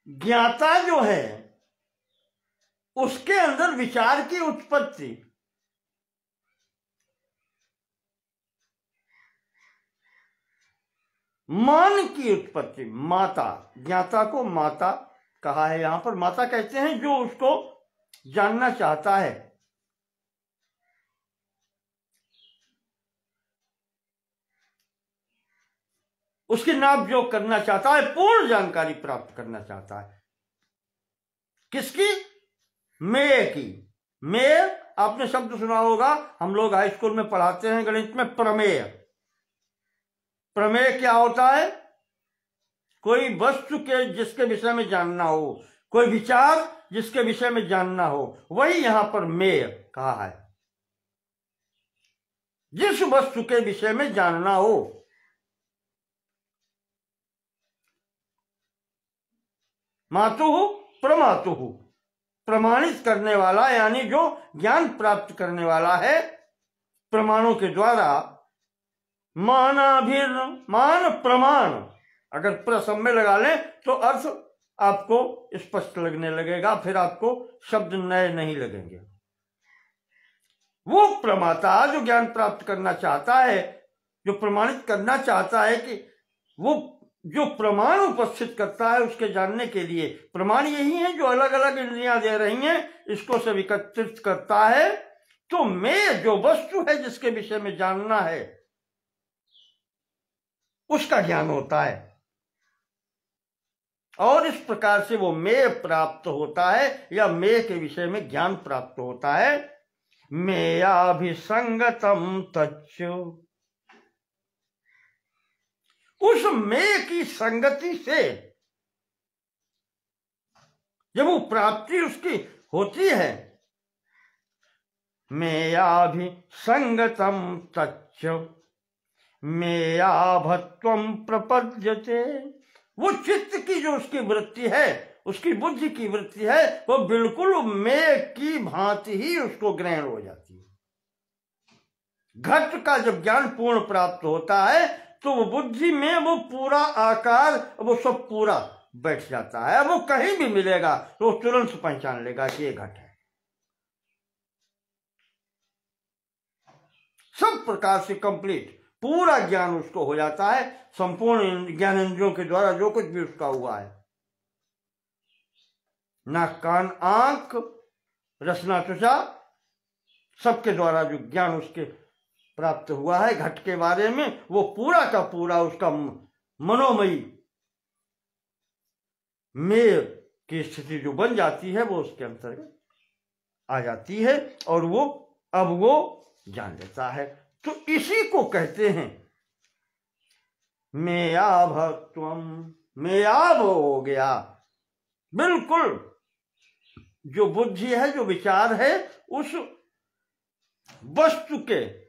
ज्ञाता जो है उसके अंदर विचार की उत्पत्ति, मान की उत्पत्ति, माता, ज्ञाता को माता कहा है। यहां पर माता कहते हैं जो उसको जानना चाहता है, उसकी नाप जोक करना चाहता है, पूर्ण जानकारी प्राप्त करना चाहता है। किसकी? मेय की। मेय आपने शब्द सुना होगा, हम लोग हाई स्कूल में पढ़ाते हैं गणित में, प्रमेय। प्रमेय क्या होता है? कोई वस्तु के जिसके विषय में जानना हो, कोई विचार जिसके विषय में जानना हो, वही यहां पर मेय कहा है। जिस वस्तु के विषय में जानना हो। मातुः प्रमातुः, प्रमाणित करने वाला, यानी जो ज्ञान प्राप्त करने वाला है प्रमाणों के द्वारा। मान प्रमाण, अगर प्रसम में लगा लें तो अर्थ आपको स्पष्ट लगने लगेगा, फिर आपको शब्द नए नहीं लगेंगे। वो प्रमाता जो ज्ञान प्राप्त करना चाहता है, जो प्रमाणित करना चाहता है, कि वो जो प्रमाण उपस्थित करता है उसके जानने के लिए। प्रमाण यही है जो अलग अलग इंद्रियां दे रही हैं, इसको सब एकत्रित करता है। तो मैं जो वस्तु है जिसके विषय में जानना है उसका ज्ञान होता है, और इस प्रकार से वो मैं प्राप्त होता है, या मैं के विषय में ज्ञान प्राप्त होता है। मेयाभिसंगतम तच्चु, उस मैं की संगति से जब वो प्राप्ति उसकी होती है, मेयाभिसंगतम तच्च मेयाभत्वम प्रपद्यते। वो चित्त की जो उसकी वृत्ति है, उसकी बुद्धि की वृत्ति है, वो बिल्कुल मैं की भांति ही उसको ग्रहण हो जाती है। घट का जब ज्ञान पूर्ण प्राप्त होता है तो वो बुद्धि में वो पूरा आकार, वो सब पूरा बैठ जाता है। वो कहीं भी मिलेगा तो वो तुरंत पहचान लेगा कि ये घट है। सब प्रकार से कंप्लीट पूरा ज्ञान उसको हो जाता है, संपूर्ण ज्ञानेंद्रियों के द्वारा जो कुछ भी उसका हुआ है, नाक कान आंख रसना त्वचा, सबके द्वारा जो ज्ञान उसके प्राप्त हुआ है घट के बारे में, वो पूरा का पूरा उसका मनोमयी मेय की स्थिति जो बन जाती है वो उसके अंतर्गत आ जाती है, और वो अब वो जान लेता है। तो इसी को कहते हैं मेयाभत्वम। मेयाभ हो गया, बिल्कुल जो बुद्धि है, जो विचार है, उस वस्तु के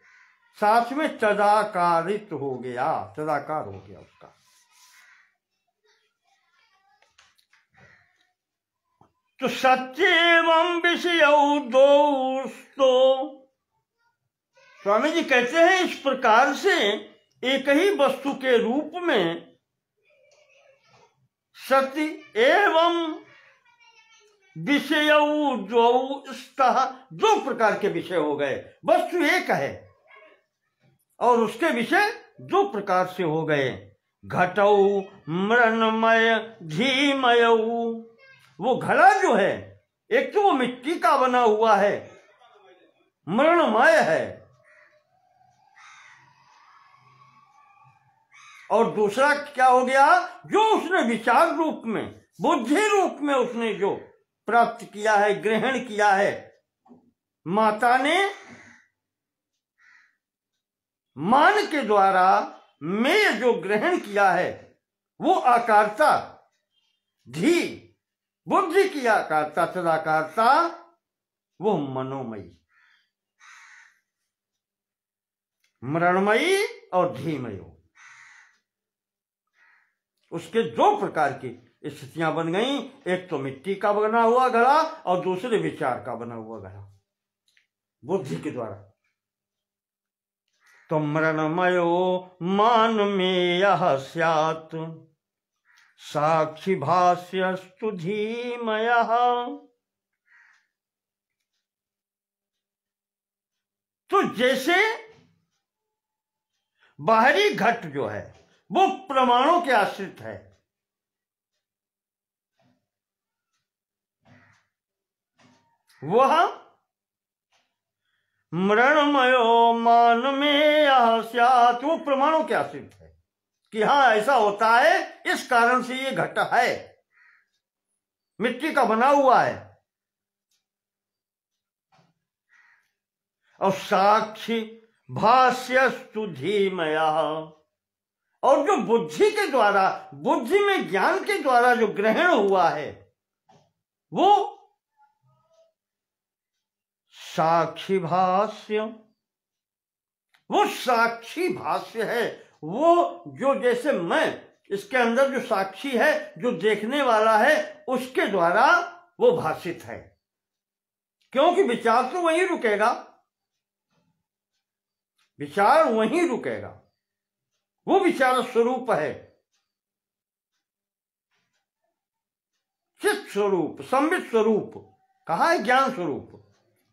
साथ में तदाकारित हो गया, तदाकार हो गया उसका। तो सत्य एवं विषय दो, स्वामी जी कहते हैं इस प्रकार से एक ही वस्तु के रूप में सत्य एवं विषय दो प्रकार के विषय हो गए। वस्तु एक है और उसके विषय दो प्रकार से हो गए। घटौ मृण्मय धीमय, वो घड़ा जो है एक तो वो मिट्टी का बना हुआ है, मृण्मय है, और दूसरा क्या हो गया, जो उसने विचार रूप में, बुद्धि रूप में उसने जो प्राप्त किया है, ग्रहण किया है, माता ने मान के द्वारा में जो ग्रहण किया है वो आकारता, धी बुद्धि की आकारता, तदाकारता, वो मनोमयी, मृण्मयी और धीमयी, उसके दो प्रकार की स्थितियां बन गई। एक तो मिट्टी का बना हुआ घड़ा और दूसरे विचार का बना हुआ घड़ा, बुद्धि के द्वारा। तो मृण्मयो मान में यह स्यात् साक्षी भाष्यस्तु धीमयः। तो जैसे बाहरी घट जो है वो प्रमाणों के आश्रित है, वह मृण्मयो मान में यह स्यात्, वो प्रमाणों के आश्रित है कि हाँ ऐसा होता है, इस कारण से ये घट है, मिट्टी का बना हुआ है। और साक्षी भाष्यस्तु धीमयः, और जो बुद्धि के द्वारा, बुद्धि में ज्ञान के द्वारा जो ग्रहण हुआ है वो साक्षी भाष्य, वो साक्षी भाष्य है। वो जो जैसे मैं, इसके अंदर जो साक्षी है, जो देखने वाला है, उसके द्वारा वो भाषित है, क्योंकि विचार तो वहीं रुकेगा, विचार वहीं रुकेगा, वो विचार स्वरूप है, चित स्वरूप, संबित स्वरूप, कहा है ज्ञान स्वरूप।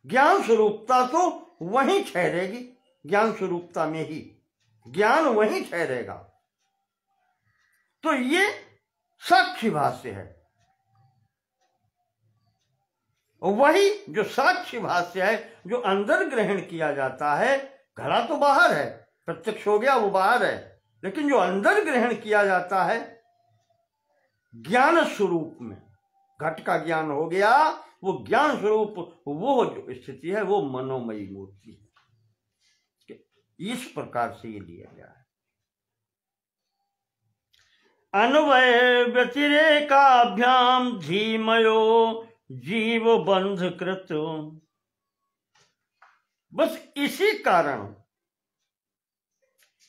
ज्ञान स्वरूपता तो वहीं ठहरेगी, ज्ञान स्वरूपता में ही ज्ञान वहीं ठहरेगा। तो ये साक्षी भाष्य है, वही जो साक्षी भाष्य है, जो अंदर ग्रहण किया जाता है। घड़ा तो बाहर है, प्रत्यक्ष हो गया, वो बाहर है, लेकिन जो अंदर ग्रहण किया जाता है ज्ञान स्वरूप में, घट का ज्ञान हो गया, वो ज्ञान स्वरूप, वो जो स्थिति है वो मनोमयी मूर्ति है। इस प्रकार से ये लिया गया है। अन्वय व्यतिरेकाभ्याम धीमयो जीव बंध कृत, बस इसी कारण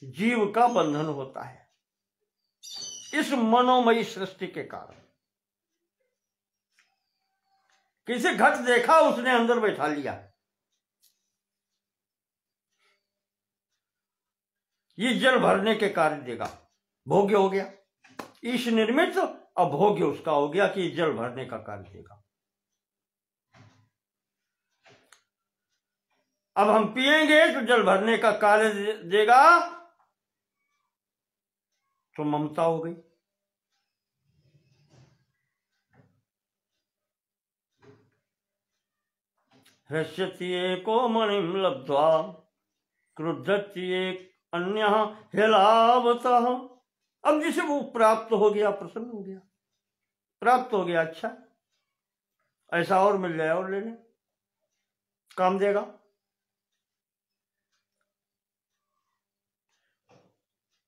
जीव का बंधन होता है, इस मनोमयी सृष्टि के कारण। किसी घट देखा, उसने अंदर बैठा लिया, ये जल भरने के कार्य देगा, भोग्य हो गया, ईश निर्मित, अभोग्य उसका हो गया कि जल भरने का कार्य देगा। अब हम पिएंगे तो जल भरने का कार्य देगा, तो ममता हो गई। हृष्यति एको मणिं लब्ध्वा क्रुद्धति एक अन्यः हेलावतः। अब जिसे वो प्राप्त हो गया, प्रसन्न हो गया, प्राप्त हो गया, अच्छा ऐसा और मिल जाए और ले ले, काम देगा।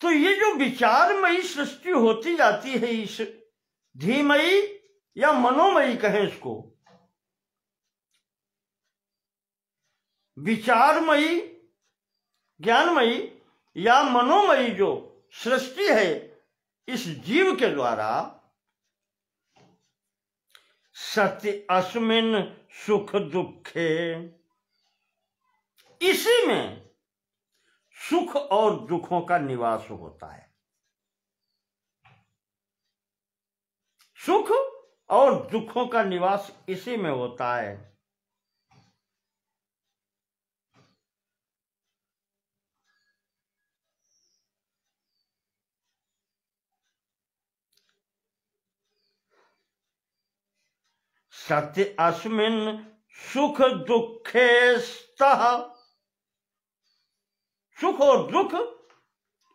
तो ये जो विचारमयी सृष्टि होती जाती है, इस धीमयी या मनोमयी कहें इसको, विचारमयी ज्ञानमयी या मनोमयी जो सृष्टि है इस जीव के द्वारा, सत्य अस्मिन सुख दुखे, इसी में सुख और दुखों का निवास होता है। सुख और दुखों का निवास इसी में होता है। सत्य अस्मिन सुख दुखे स्तः, सुख और दुख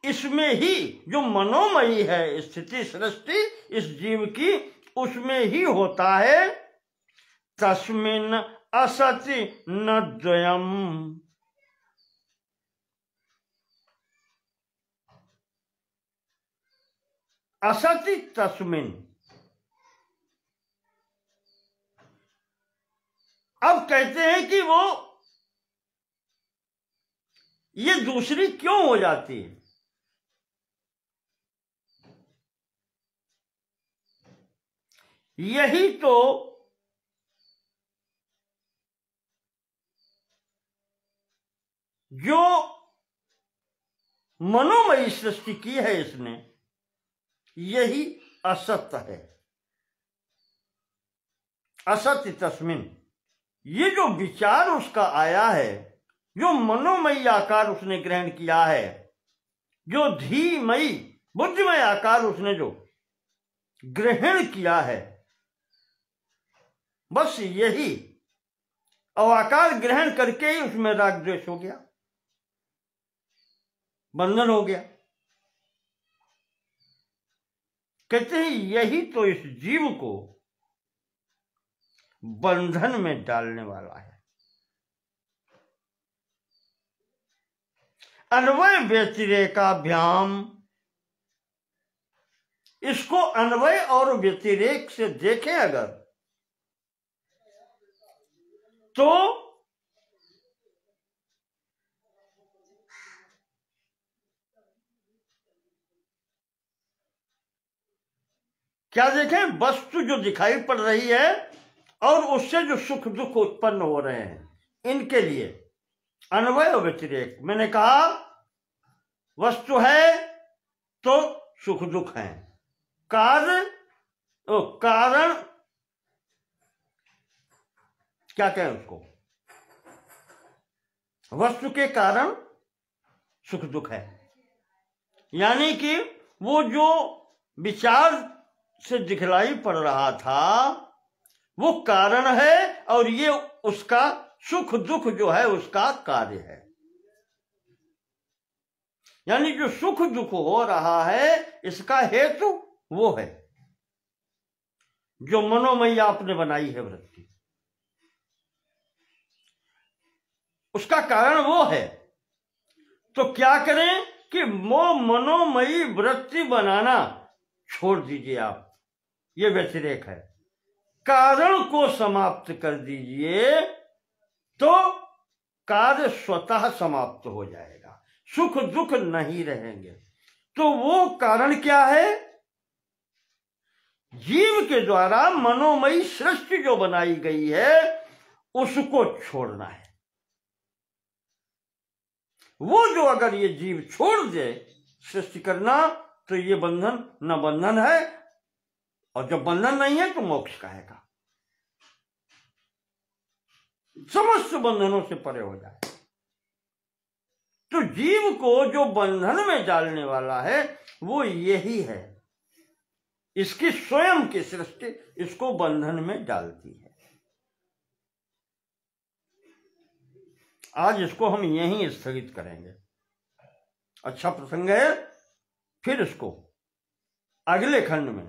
इसमें ही, जो मनोमयी है स्थिति सृष्टि इस जीव की, उसमें ही होता है। तस्मिन असति न द्वयम, असति तस्मिन। अब कहते हैं कि वो ये दूसरी क्यों हो जाती है? यही तो जो मनोमयी सृष्टि की है इसने, यही असत्य है। असत्य तस्मिन, ये जो विचार उसका आया है, जो मनोमयी आकार उसने ग्रहण किया है, जो धीमयी बुद्धिमय आकार उसने जो ग्रहण किया है, बस यही आकार ग्रहण करके ही उसमें राग द्वेष हो गया, बंधन हो गया। कहते हैं यही तो इस जीव को बंधन में डालने वाला है। अन्वय व्यतिरेकाभ्याम, इसको अन्वय और व्यतिरेक से देखें अगर, तो क्या देखें? वस्तु जो दिखाई पड़ रही है और उससे जो सुख दुख उत्पन्न हो रहे हैं, इनके लिए अन्वय और व्यतिरेक। मैंने कहा वस्तु है तो सुख दुख है, कारण क्या कहें उसको, वस्तु के कारण सुख दुख है। यानी कि वो जो विचार से दिखलाई पड़ रहा था वो कारण है, और ये उसका सुख दुख जो है उसका कार्य है। यानी जो सुख दुख हो रहा है इसका हेतु वो है जो मनोमयी आपने बनाई है वृत्ति, उसका कारण वो है। तो क्या करें कि वो मनोमयी वृत्ति बनाना छोड़ दीजिए आप, ये व्यतिरेक है। कारण को समाप्त कर दीजिए तो कार्य स्वतः समाप्त हो जाएगा, सुख दुख नहीं रहेंगे। तो वो कारण क्या है? जीव के द्वारा मनोमयी सृष्टि जो बनाई गई है उसको छोड़ना है। वो जो अगर ये जीव छोड़ दे सृष्टि करना, तो ये बंधन न बंधन है, और जब बंधन नहीं है तो मोक्ष का है, समस्त बंधनों से परे हो जाए। तो जीव को जो बंधन में डालने वाला है वो यही है, इसकी स्वयं की सृष्टि इसको बंधन में डालती है। आज इसको हम यहीं स्थगित करेंगे। अच्छा प्रसंग है, फिर इसको अगले खंड में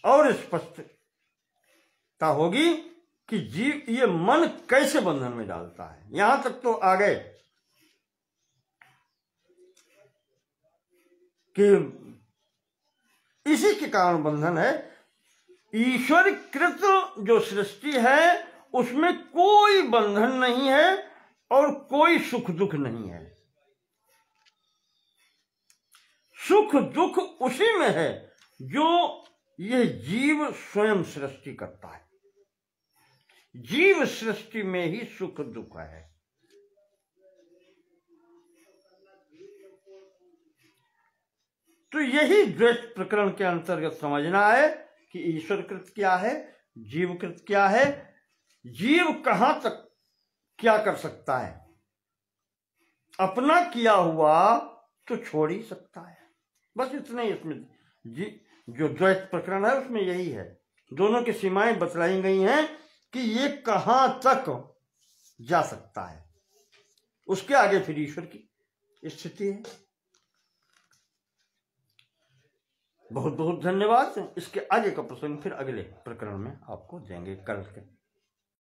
और स्पष्टता होगी कि जीव ये मन कैसे बंधन में डालता है। यहां तक तो आ गए कि इसी के कारण बंधन है। ईश्वर कृत जो सृष्टि है उसमें कोई बंधन नहीं है, और कोई सुख दुख नहीं है। सुख दुख उसी में है जो यह जीव स्वयं सृष्टि करता है। जीव सृष्टि में ही सुख दुख है। तो यही द्वैत प्रकरण के अंतर्गत समझना है कि ईश्वर कृत क्या है, जीव कृत क्या है, जीव कहां तक क्या कर सकता है। अपना किया हुआ तो छोड़ ही सकता है, बस इतना ही। इसमें जो द्वैत प्रकरण है उसमें यही है, दोनों की सीमाएं बतलाई गई हैं कि ये कहां तक जा सकता है, उसके आगे फिर ईश्वर की स्थिति है। बहुत बहुत धन्यवाद। इसके आगे का प्रसंग फिर अगले प्रकरण में आपको देंगे कल के।